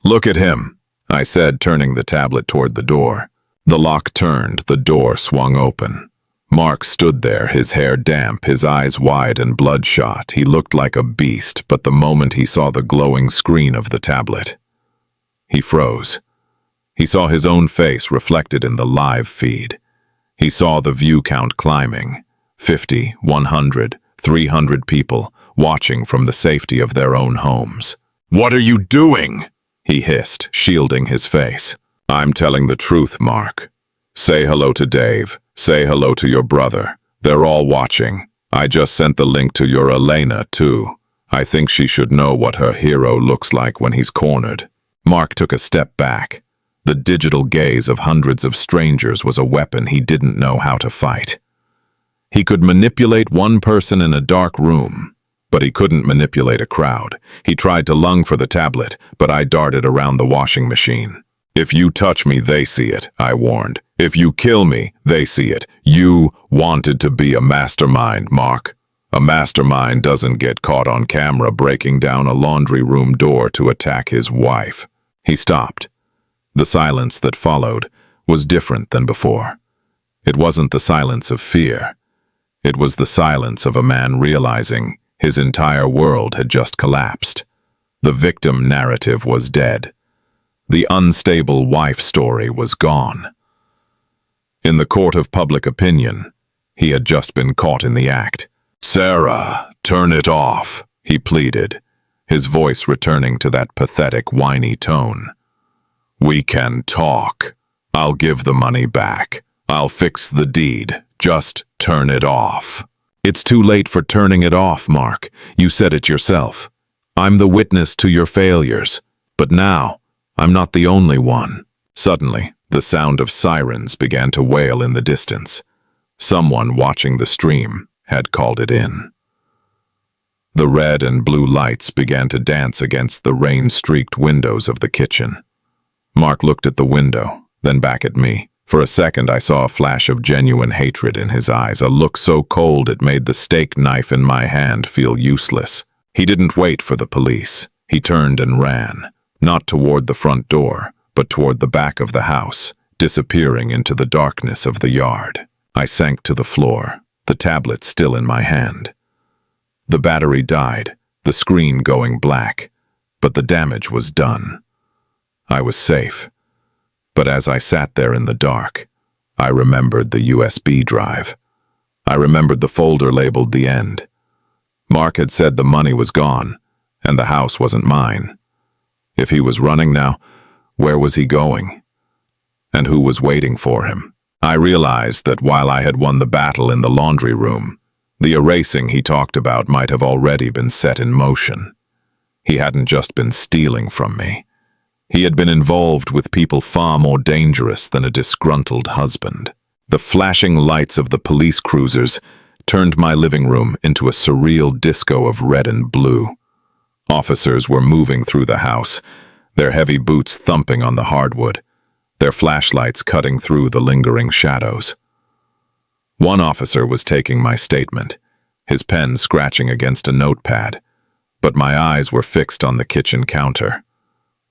"Look at him," I said, turning the tablet toward the door. The lock turned, the door swung open. Mark stood there, his hair damp, his eyes wide and bloodshot. He looked like a beast, but the moment he saw the glowing screen of the tablet, he froze. He saw his own face reflected in the live feed. He saw the view count climbing. 50, 100, 300 people watching from the safety of their own homes. "What are you doing?" he hissed, shielding his face. "I'm telling the truth, Mark. Say hello to Dave. Say hello to your brother. They're all watching. I just sent the link to your Elena, too. I think she should know what her hero looks like when he's cornered." Mark took a step back. The digital gaze of hundreds of strangers was a weapon he didn't know how to fight. He could manipulate one person in a dark room, but he couldn't manipulate a crowd. He tried to lung for the tablet, but I darted around the washing machine. "If you touch me, they see it," I warned. "If you kill me, they see it. You wanted to be a mastermind, Mark. A mastermind doesn't get caught on camera breaking down a laundry room door to attack his wife." He stopped. The silence that followed was different than before. It wasn't the silence of fear. It was the silence of a man realizing his entire world had just collapsed. The victim narrative was dead. The unstable wife story was gone. In the court of public opinion, he had just been caught in the act. "Sarah, turn it off," he pleaded, his voice returning to that pathetic, whiny tone. "We can talk. I'll give the money back. I'll fix the deed. Just turn it off." "It's too late for turning it off, Mark. You said it yourself. I'm the witness to your failures. But now, I'm not the only one." Suddenly, the sound of sirens began to wail in the distance. Someone watching the stream had called it in. The red and blue lights began to dance against the rain-streaked windows of the kitchen. Mark looked at the window, then back at me. For a second, I saw a flash of genuine hatred in his eyes, a look so cold it made the steak knife in my hand feel useless. He didn't wait for the police. He turned and ran, not toward the front door, but toward the back of the house, disappearing into the darkness of the yard. I sank to the floor, the tablet still in my hand. The battery died, the screen going black, but the damage was done. I was safe. But as I sat there in the dark, I remembered the USB drive. I remembered the folder labeled "The End." Mark had said the money was gone, and the house wasn't mine. If he was running now, where was he going? And who was waiting for him? I realized that while I had won the battle in the laundry room, the erasing he talked about might have already been set in motion. He hadn't just been stealing from me. He had been involved with people far more dangerous than a disgruntled husband. The flashing lights of the police cruisers turned my living room into a surreal disco of red and blue. Officers were moving through the house, their heavy boots thumping on the hardwood, their flashlights cutting through the lingering shadows. One officer was taking my statement, his pen scratching against a notepad, but my eyes were fixed on the kitchen counter.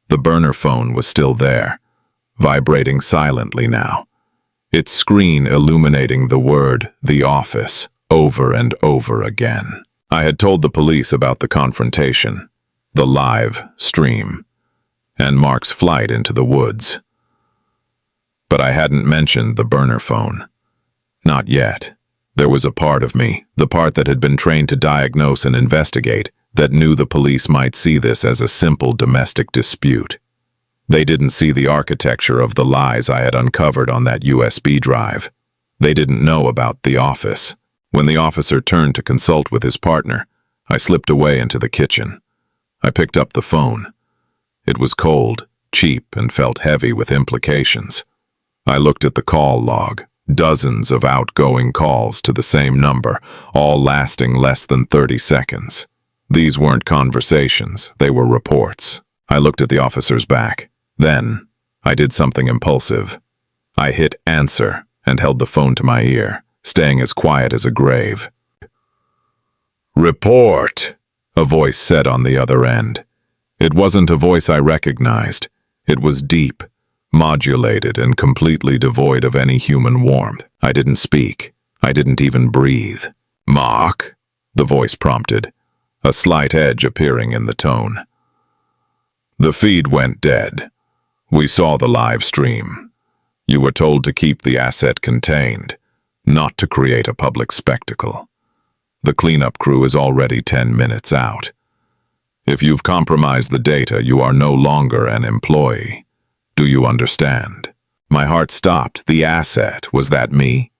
The burner phone was still there, vibrating silently now, its screen illuminating the word "The Office" over and over again. I had told the police about the confrontation, the live stream, and Mark's flight into the woods. But I hadn't mentioned the burner phone. Not yet. There was a part of me, the part that had been trained to diagnose and investigate, that knew the police might see this as a simple domestic dispute. They didn't see the architecture of the lies I had uncovered on that USB drive. They didn't know about the office. When the officer turned to consult with his partner, I slipped away into the kitchen. I picked up the phone. It was cold, cheap and felt heavy with implications. I looked at the call log, dozens of outgoing calls to the same number, all lasting less than 30 seconds. These weren't conversations, they were reports. I looked at the officer's back. Then, I did something impulsive. I hit answer and held the phone to my ear, staying as quiet as a grave. "Report," a voice said on the other end. It wasn't a voice I recognized. It was deep, modulated, and completely devoid of any human warmth. I didn't speak. I didn't even breathe. "Mark," the voice prompted, a slight edge appearing in the tone. "The feed went dead. We saw the live stream. You were told to keep the asset contained, not to create a public spectacle. The cleanup crew is already 10 minutes out. If you've compromised the data, you are no longer an employee. Do you understand?" My heart stopped. The asset, was that me?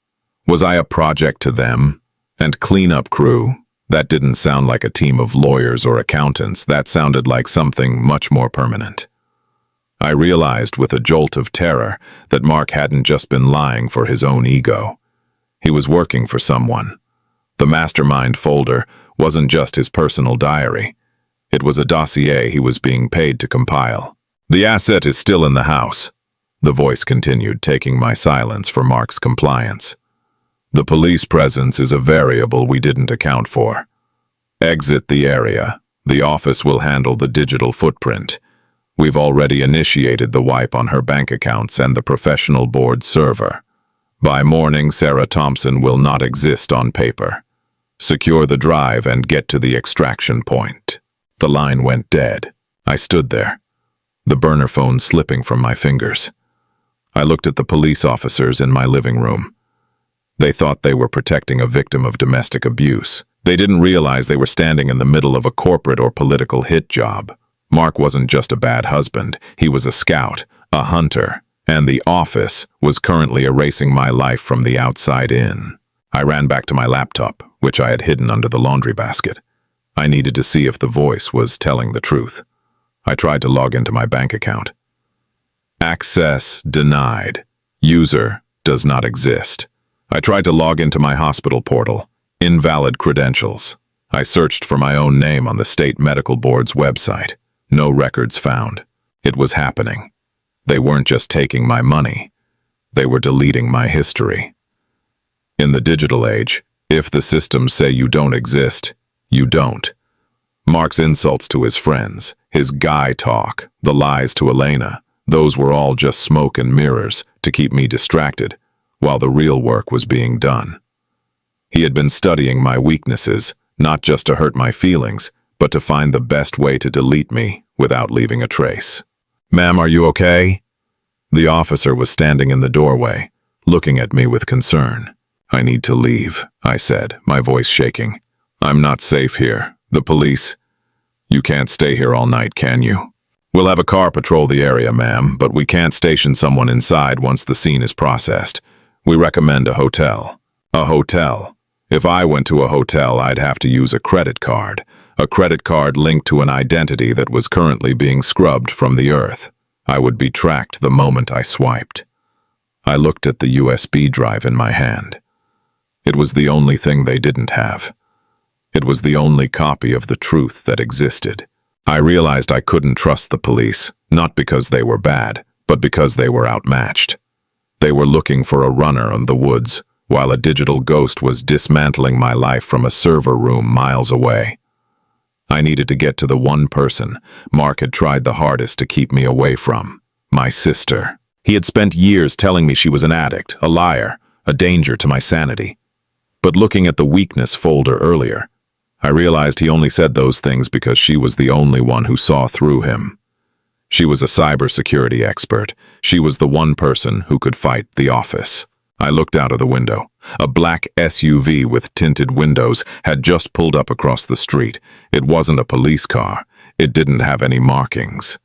Was I a project to them? And cleanup crew? That didn't sound like a team of lawyers or accountants. That sounded like something much more permanent. I realized with a jolt of terror that Mark hadn't just been lying for his own ego. He was working for someone. The mastermind folder wasn't just his personal diary. It was a dossier he was being paid to compile. "The asset is still in the house," the voice continued, taking my silence for Mark's compliance. "The police presence is a variable we didn't account for. Exit the area. The office will handle the digital footprint. We've already initiated the wipe on her bank accounts and the professional board server. By morning, Sarah Thompson will not exist on paper. Secure the drive and get to the extraction point." The line went dead. I stood there, the burner phone slipping from my fingers. I looked at the police officers in my living room. They thought they were protecting a victim of domestic abuse. They didn't realize they were standing in the middle of a corporate or political hit job. Mark wasn't just a bad husband, he was a scout, a hunter, and the office was currently erasing my life from the outside in. I ran back to my laptop, which I had hidden under the laundry basket. I needed to see if the voice was telling the truth. I tried to log into my bank account. "Access denied. User does not exist." I tried to log into my hospital portal. Invalid credentials. I searched for my own name on the state medical board's website. No records found. It was happening. They weren't just taking my money. They were deleting my history. In the digital age, if the systems say you don't exist, you don't. Mark's insults to his friends, his guy talk, the lies to Elena, those were all just smoke and mirrors to keep me distracted, while the real work was being done. He had been studying my weaknesses, not just to hurt my feelings, but to find the best way to delete me without leaving a trace. "Ma'am, are you okay?" The officer was standing in the doorway, looking at me with concern. "I need to leave," I said, my voice shaking. "I'm not safe here. The police—" "You can't stay here all night, can you?" "We'll have a car patrol the area, ma'am, but we can't station someone inside once the scene is processed. We recommend a hotel." "A hotel? If I went to a hotel, I'd have to use a credit card linked to an identity that was currently being scrubbed from the earth. I would be tracked the moment I swiped." I looked at the USB drive in my hand. It was the only thing they didn't have. It was the only copy of the truth that existed. I realized I couldn't trust the police, not because they were bad, but because they were outmatched. They were looking for a runner in the woods, while a digital ghost was dismantling my life from a server room miles away. I needed to get to the one person Mark had tried the hardest to keep me away from, my sister. He had spent years telling me she was an addict, a liar, a danger to my sanity. But looking at the weakness folder earlier, I realized he only said those things because she was the only one who saw through him. She was a cybersecurity expert. She was the one person who could fight the office. I looked out of the window. A black SUV with tinted windows had just pulled up across the street. It wasn't a police car. It didn't have any markings.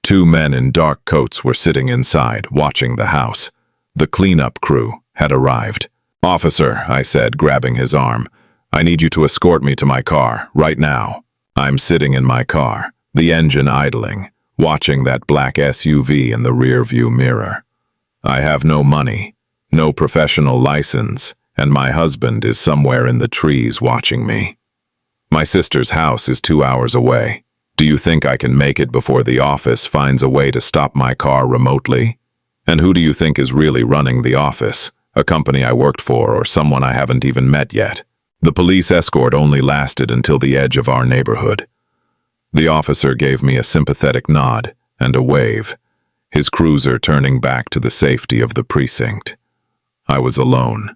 Two men in dark coats were sitting inside, watching the house. The cleanup crew had arrived. "Officer," I said, grabbing his arm, "I need you to escort me to my car, right now." I'm sitting in my car, the engine idling, watching that black SUV in the rearview mirror. I have no money, no professional license, and my husband is somewhere in the trees watching me. My sister's house is 2 hours away. Do you think I can make it before the office finds a way to stop my car remotely? And who do you think is really running the office? A company I worked for or someone I haven't even met yet? The police escort only lasted until the edge of our neighborhood. The officer gave me a sympathetic nod and a wave, his cruiser turning back to the safety of the precinct. I was alone.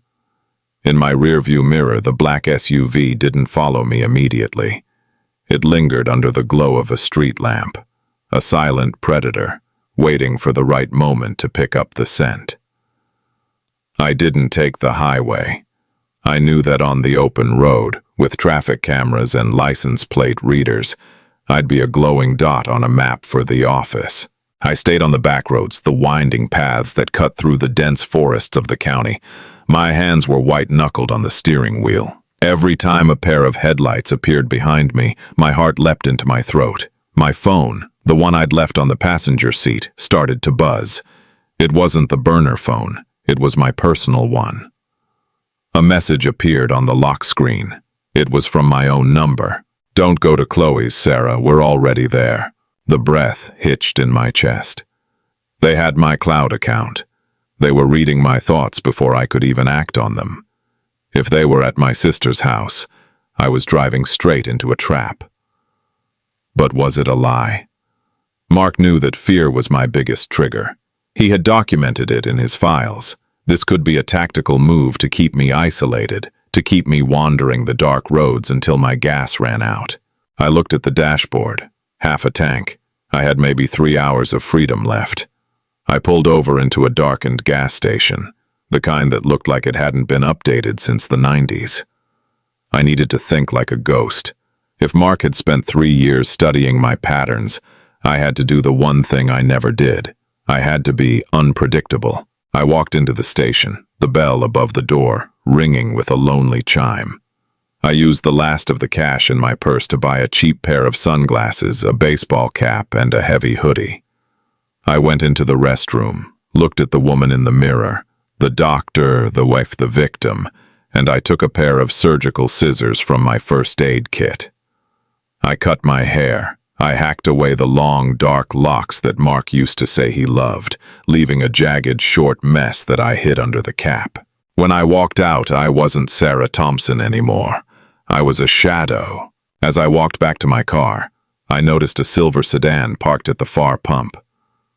In my rearview mirror, the black SUV didn't follow me immediately. It lingered under the glow of a street lamp, a silent predator, waiting for the right moment to pick up the scent. I didn't take the highway. I knew that on the open road, with traffic cameras and license plate readers, I'd be a glowing dot on a map for the office. I stayed on the back roads, the winding paths that cut through the dense forests of the county. My hands were white-knuckled on the steering wheel. Every time a pair of headlights appeared behind me, my heart leapt into my throat. My phone, the one I'd left on the passenger seat, started to buzz. It wasn't the burner phone. It was my personal one. A message appeared on the lock screen. It was from my own number. "Don't go to Chloe's, Sarah. We're already there." The breath hitched in my chest. They had my cloud account. They were reading my thoughts before I could even act on them. If they were at my sister's house, I was driving straight into a trap. But was it a lie? Mark knew that fear was my biggest trigger. He had documented it in his files. This could be a tactical move to keep me isolated, to keep me wandering the dark roads until my gas ran out. I looked at the dashboard. Half a tank. I had maybe 3 hours of freedom left. I pulled over into a darkened gas station, the kind that looked like it hadn't been updated since the 90s. I needed to think like a ghost. If Mark had spent 3 years studying my patterns, I had to do the one thing I never did. I had to be unpredictable. I walked into the station, the bell above the door, ringing with a lonely chime. I used the last of the cash in my purse to buy a cheap pair of sunglasses, a baseball cap, and a heavy hoodie. I went into the restroom, looked at the woman in the mirror, the doctor, the wife, the victim, and I took a pair of surgical scissors from my first aid kit. I cut my hair. I hacked away the long, dark locks that Mark used to say he loved, leaving a jagged, short mess that I hid under the cap. When I walked out, I wasn't Sarah Thompson anymore. I was a shadow. As I walked back to my car, I noticed a silver sedan parked at the far pump.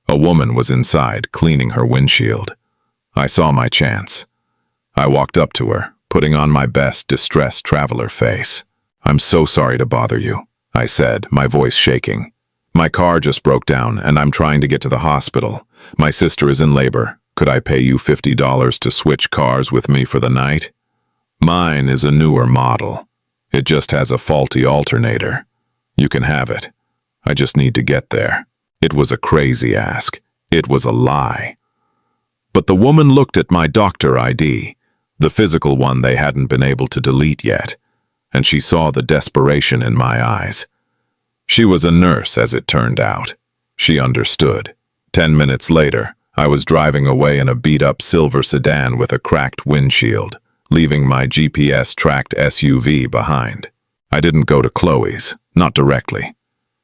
A woman was inside, cleaning her windshield. I saw my chance. I walked up to her, putting on my best distressed traveler face. "I'm so sorry to bother you," I said, my voice shaking. "My car just broke down, and I'm trying to get to the hospital. My sister is in labor. Could I pay you $50 to switch cars with me for the night? Mine is a newer model. It just has a faulty alternator. You can have it. I just need to get there." It was a crazy ask. It was a lie. But the woman looked at my doctor ID, the physical one they hadn't been able to delete yet, and she saw the desperation in my eyes. She was a nurse, as it turned out. She understood. 10 minutes later, I was driving away in a beat-up silver sedan with a cracked windshield, leaving my GPS-tracked SUV behind. I didn't go to Chloe's, not directly.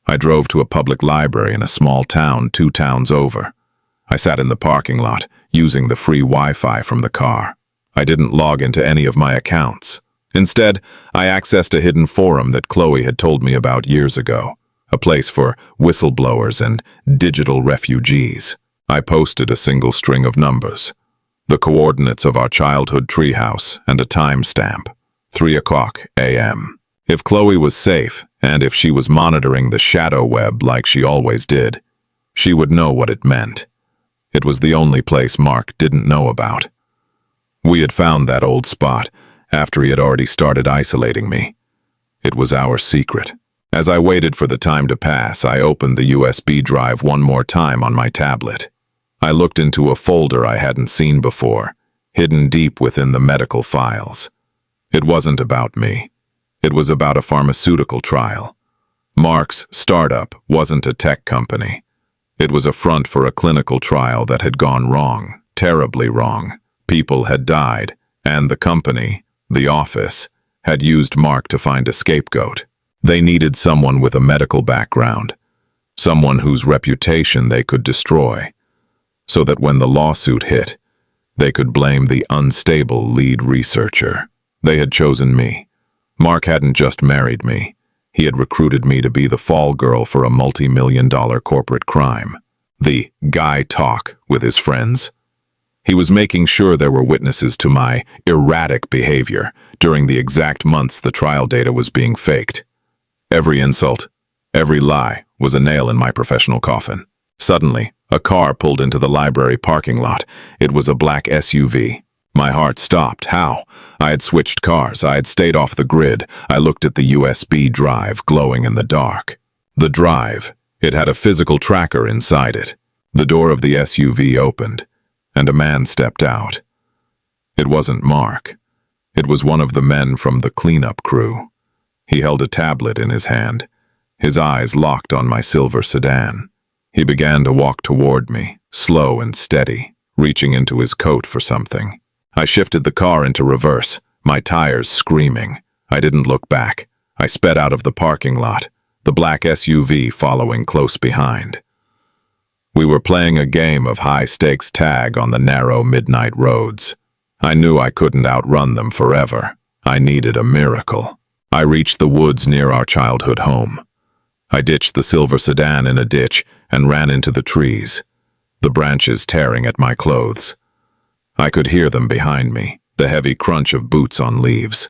I drove to a public library in a small town 2 towns over. I sat in the parking lot, using the free Wi-Fi from the car. I didn't log into any of my accounts. Instead, I accessed a hidden forum that Chloe had told me about years ago, a place for whistleblowers and digital refugees. I posted a single string of numbers, the coordinates of our childhood treehouse, and a timestamp, 3:00 a.m. If Chloe was safe, and if she was monitoring the shadow web like she always did, she would know what it meant. It was the only place Mark didn't know about. We had found that old spot after he had already started isolating me. It was our secret. As I waited for the time to pass, I opened the USB drive one more time on my tablet. I looked into a folder I hadn't seen before, hidden deep within the medical files. It wasn't about me. It was about a pharmaceutical trial. Mark's startup wasn't a tech company. It was a front for a clinical trial that had gone wrong, terribly wrong. People had died, and the company, the office, had used Mark to find a scapegoat. They needed someone with a medical background, someone whose reputation they could destroy, so that when the lawsuit hit, they could blame the unstable lead researcher. They had chosen me. Mark hadn't just married me. He had recruited me to be the fall girl for a multi-million-dollar corporate crime. The guy talk with his friends. He was making sure there were witnesses to my erratic behavior during the exact months the trial data was being faked. Every insult, every lie was a nail in my professional coffin. Suddenly, a car pulled into the library parking lot. It was a black SUV. My heart stopped. How? I had switched cars. I had stayed off the grid. I looked at the USB drive glowing in the dark. The drive. It had a physical tracker inside it. The door of the SUV opened, and a man stepped out. It wasn't Mark. It was one of the men from the cleanup crew. He held a tablet in his hand, his eyes locked on my silver sedan. He began to walk toward me, slow and steady, reaching into his coat for something. I shifted the car into reverse, my tires screaming. I didn't look back. I sped out of the parking lot, the black SUV following close behind. We were playing a game of high-stakes tag on the narrow midnight roads. I knew I couldn't outrun them forever. I needed a miracle. I reached the woods near our childhood home. I ditched the silver sedan in a ditch and ran into the trees, the branches tearing at my clothes. I could hear them behind me, the heavy crunch of boots on leaves.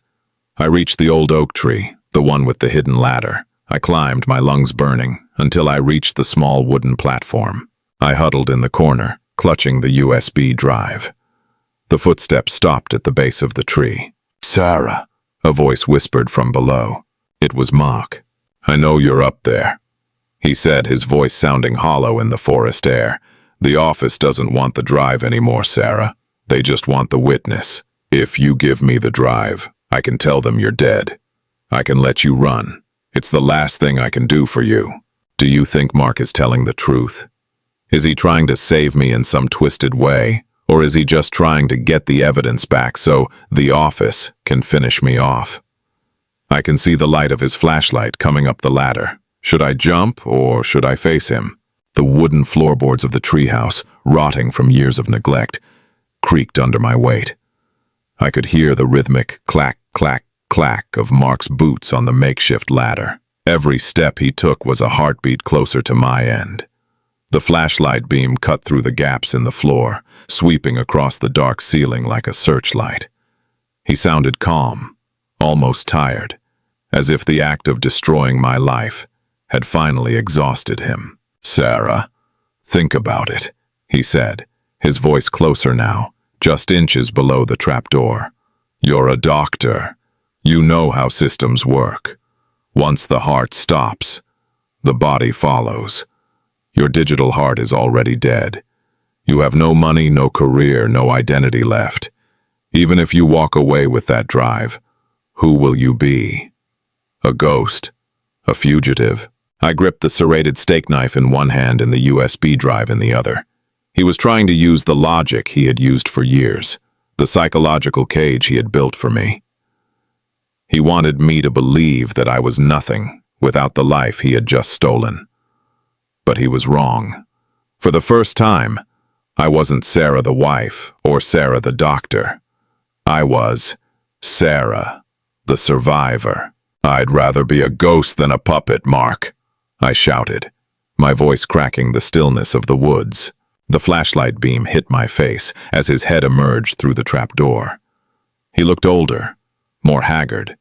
I reached the old oak tree, the one with the hidden ladder. I climbed, my lungs burning, until I reached the small wooden platform. I huddled in the corner, clutching the USB drive. The footsteps stopped at the base of the tree. "Sarah," a voice whispered from below. It was Mark. "I know you're up there," he said, his voice sounding hollow in the forest air. "The office doesn't want the drive anymore, Sarah. They just want the witness. If you give me the drive, I can tell them you're dead. I can let you run. It's the last thing I can do for you." Do you think Mark is telling the truth? Is he trying to save me in some twisted way? Or is he just trying to get the evidence back so the office can finish me off? I can see the light of his flashlight coming up the ladder. Should I jump or should I face him? The wooden floorboards of the treehouse, rotting from years of neglect, creaked under my weight. I could hear the rhythmic clack, clack, clack of Mark's boots on the makeshift ladder. Every step he took was a heartbeat closer to my end. The flashlight beam cut through the gaps in the floor, sweeping across the dark ceiling like a searchlight. He sounded calm, almost tired, as if the act of destroying my life had finally exhausted him. "Sarah, think about it," he said, his voice closer now, just inches below the trapdoor. "You're a doctor. You know how systems work. Once the heart stops, the body follows. Your digital heart is already dead. You have no money, no career, no identity left. Even if you walk away with that drive, who will you be? A ghost? A fugitive?" I gripped the serrated steak knife in one hand and the USB drive in the other. He was trying to use the logic he had used for years, the psychological cage he had built for me. He wanted me to believe that I was nothing without the life he had just stolen. But he was wrong. For the first time, I wasn't Sarah the wife or Sarah the doctor. I was Sarah, the survivor. "I'd rather be a ghost than a puppet, Mark," I shouted, my voice cracking the stillness of the woods. The flashlight beam hit my face as his head emerged through the trapdoor. He looked older, more haggard.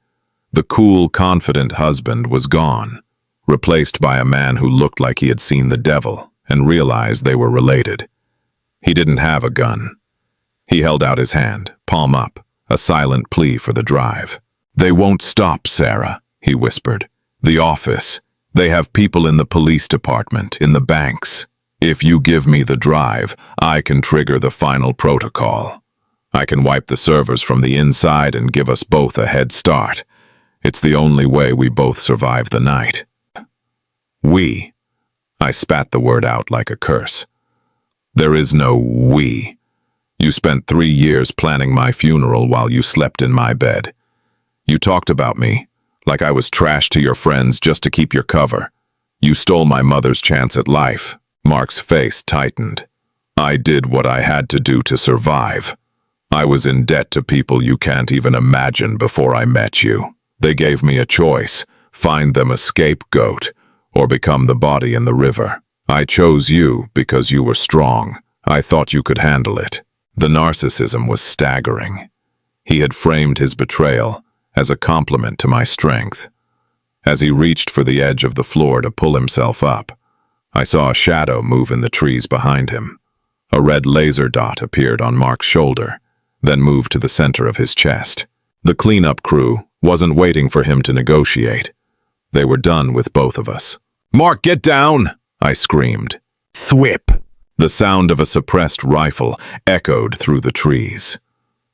The cool, confident husband was gone, replaced by a man who looked like he had seen the devil and realized they were related. He didn't have a gun. He held out his hand, palm up, a silent plea for the drive. "They won't stop, Sarah," he whispered. "The office. They have people in the police department, in the banks. If you give me the drive, I can trigger the final protocol. I can wipe the servers from the inside and give us both a head start. It's the only way we both survive the night." We. I spat the word out like a curse. There is no we. You spent 3 years planning my funeral while you slept in my bed. You talked about me, like I was trash to your friends just to keep your cover. You stole my mother's chance at life. Mark's face tightened. I did what I had to do to survive. I was in debt to people you can't even imagine before I met you. They gave me a choice, find them a scapegoat, or become the body in the river. I chose you because you were strong. I thought you could handle it. The narcissism was staggering. He had framed his betrayal as a compliment to my strength. As he reached for the edge of the floor to pull himself up, I saw a shadow move in the trees behind him. A red laser dot appeared on Mark's shoulder, then moved to the center of his chest. The cleanup crew wasn't waiting for him to negotiate. They were done with both of us. "Mark, get down!" I screamed. Thwip! The sound of a suppressed rifle echoed through the trees.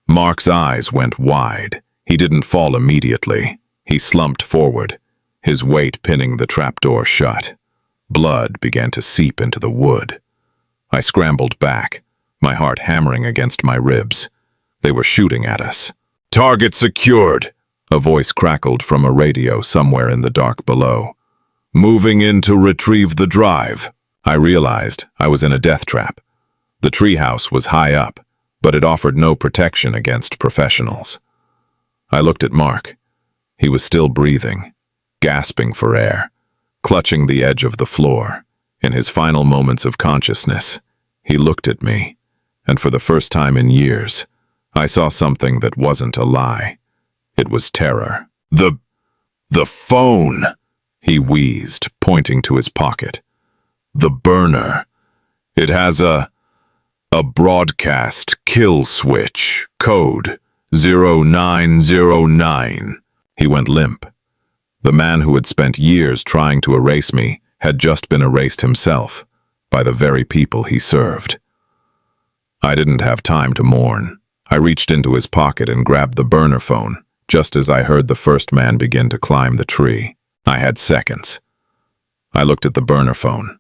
Mark's eyes went wide. He didn't fall immediately. He slumped forward, his weight pinning the trapdoor shut. Blood began to seep into the wood. I scrambled back, my heart hammering against my ribs. They were shooting at us. "Target secured!" A voice crackled from a radio somewhere in the dark below. "Moving in to retrieve the drive." I realized I was in a death trap. The treehouse was high up, but it offered no protection against professionals. I looked at Mark. He was still breathing, gasping for air, clutching the edge of the floor. In his final moments of consciousness, he looked at me, and for the first time in years, I saw something that wasn't a lie. It was terror. The phone!" he wheezed, pointing to his pocket. "The burner. It has a broadcast kill switch, code 0909. He went limp. The man who had spent years trying to erase me had just been erased himself by the very people he served. I didn't have time to mourn. I reached into his pocket and grabbed the burner phone, just as I heard the first man begin to climb the tree. I had seconds. I looked at the burner phone.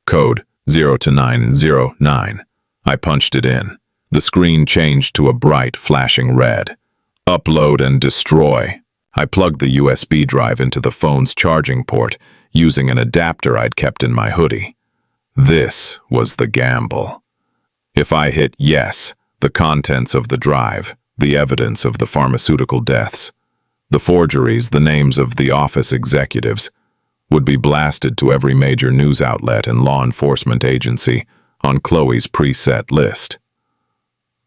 Code 0909. I punched it in. The screen changed to a bright, flashing red. Upload and destroy. I plugged the USB drive into the phone's charging port, using an adapter I'd kept in my hoodie. This was the gamble. If I hit yes, the contents of the drive, the evidence of the pharmaceutical deaths, the forgeries, the names of the office executives, would be blasted to every major news outlet and law enforcement agency on Chloe's preset list.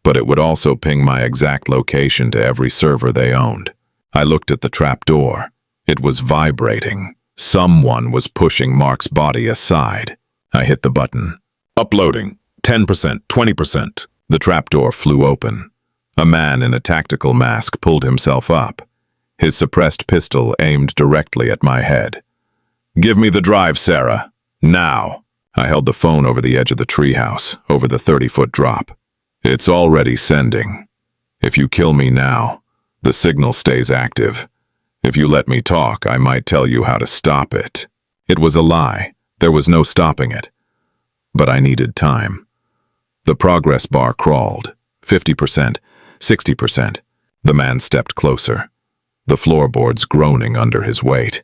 But it would also ping my exact location to every server they owned. I looked at the trapdoor. It was vibrating. Someone was pushing Mark's body aside. I hit the button. Uploading. 10%, 20%. The trapdoor flew open. A man in a tactical mask pulled himself up, his suppressed pistol aimed directly at my head. "Give me the drive, Sarah. Now." I held the phone over the edge of the treehouse, over the 30-foot drop. "It's already sending. If you kill me now, the signal stays active. If you let me talk, I might tell you how to stop it." It was a lie. There was no stopping it. But I needed time. The progress bar crawled. 50%, 60%. The man stepped closer, the floorboards groaning under his weight.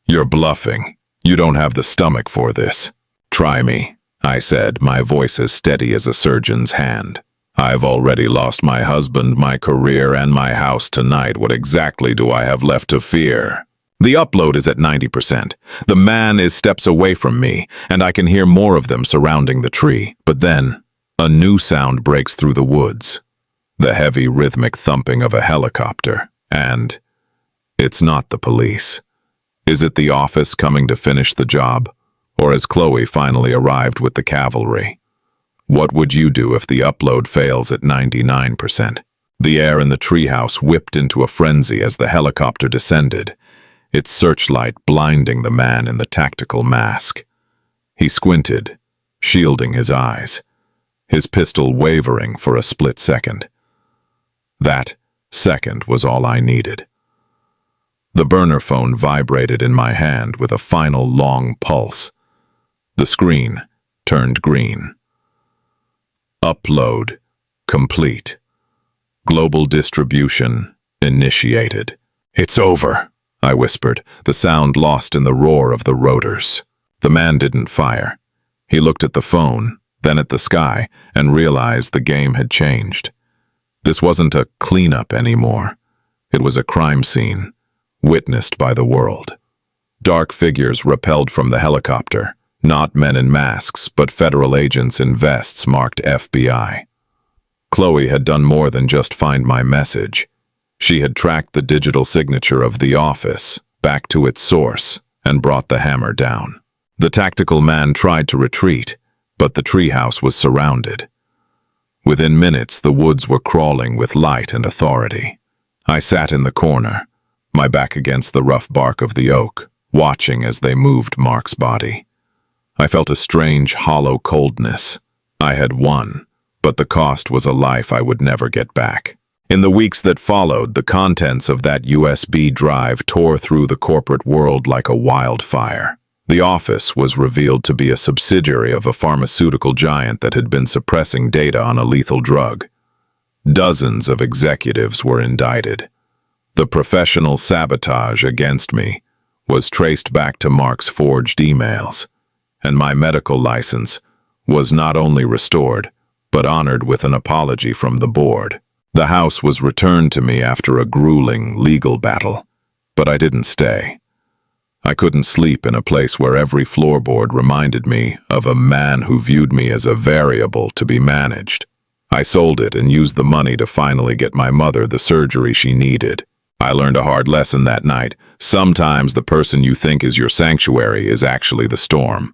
"You're bluffing. You don't have the stomach for this." "Try me," I said, my voice as steady as a surgeon's hand. "I've already lost my husband, my career, and my house tonight. What exactly do I have left to fear?" The upload is at 90%. The man is steps away from me, and I can hear more of them surrounding the tree. But then, a new sound breaks through the woods. The heavy, rhythmic thumping of a helicopter. And it's not the police. Is it the office coming to finish the job? Or has Chloe finally arrived with the cavalry? What would you do if the upload fails at 99%? The air in the treehouse whipped into a frenzy as the helicopter descended, its searchlight blinding the man in the tactical mask. He squinted, shielding his eyes, his pistol wavering for a split second. That second was all I needed. The burner phone vibrated in my hand with a final long pulse. The screen turned green. Upload complete. Global distribution initiated. "It's over," I whispered, the sound lost in the roar of the rotors. The man didn't fire. He looked at the phone, then at the sky, and realized the game had changed. This wasn't a cleanup anymore. It was a crime scene, witnessed by the world. Dark figures rappelled from the helicopter, not men in masks, but federal agents in vests marked FBI. Chloe had done more than just find my message. She had tracked the digital signature of the office back to its source and brought the hammer down. The tactical man tried to retreat, but the treehouse was surrounded. Within minutes, the woods were crawling with light and authority. I sat in the corner, my back against the rough bark of the oak, watching as they moved Mark's body. I felt a strange, hollow coldness. I had won, but the cost was a life I would never get back. In the weeks that followed, the contents of that USB drive tore through the corporate world like a wildfire. The office was revealed to be a subsidiary of a pharmaceutical giant that had been suppressing data on a lethal drug. Dozens of executives were indicted. The professional sabotage against me was traced back to Mark's forged emails, and my medical license was not only restored, but honored with an apology from the board. The house was returned to me after a grueling legal battle, but I didn't stay. I couldn't sleep in a place where every floorboard reminded me of a man who viewed me as a variable to be managed. I sold it and used the money to finally get my mother the surgery she needed. I learned a hard lesson that night. Sometimes the person you think is your sanctuary is actually the storm.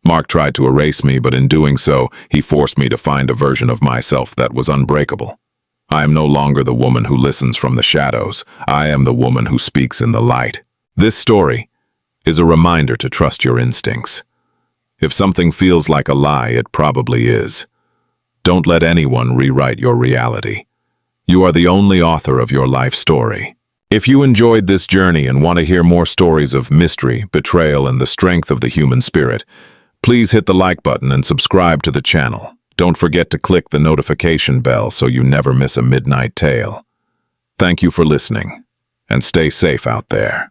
Mark tried to erase me, but in doing so, he forced me to find a version of myself that was unbreakable. I am no longer the woman who listens from the shadows. I am the woman who speaks in the light. This story is a reminder to trust your instincts. If something feels like a lie, it probably is. Don't let anyone rewrite your reality. You are the only author of your life story. If you enjoyed this journey and want to hear more stories of mystery, betrayal, and the strength of the human spirit, please hit the like button and subscribe to the channel. Don't forget to click the notification bell so you never miss a midnight tale. Thank you for listening, and stay safe out there.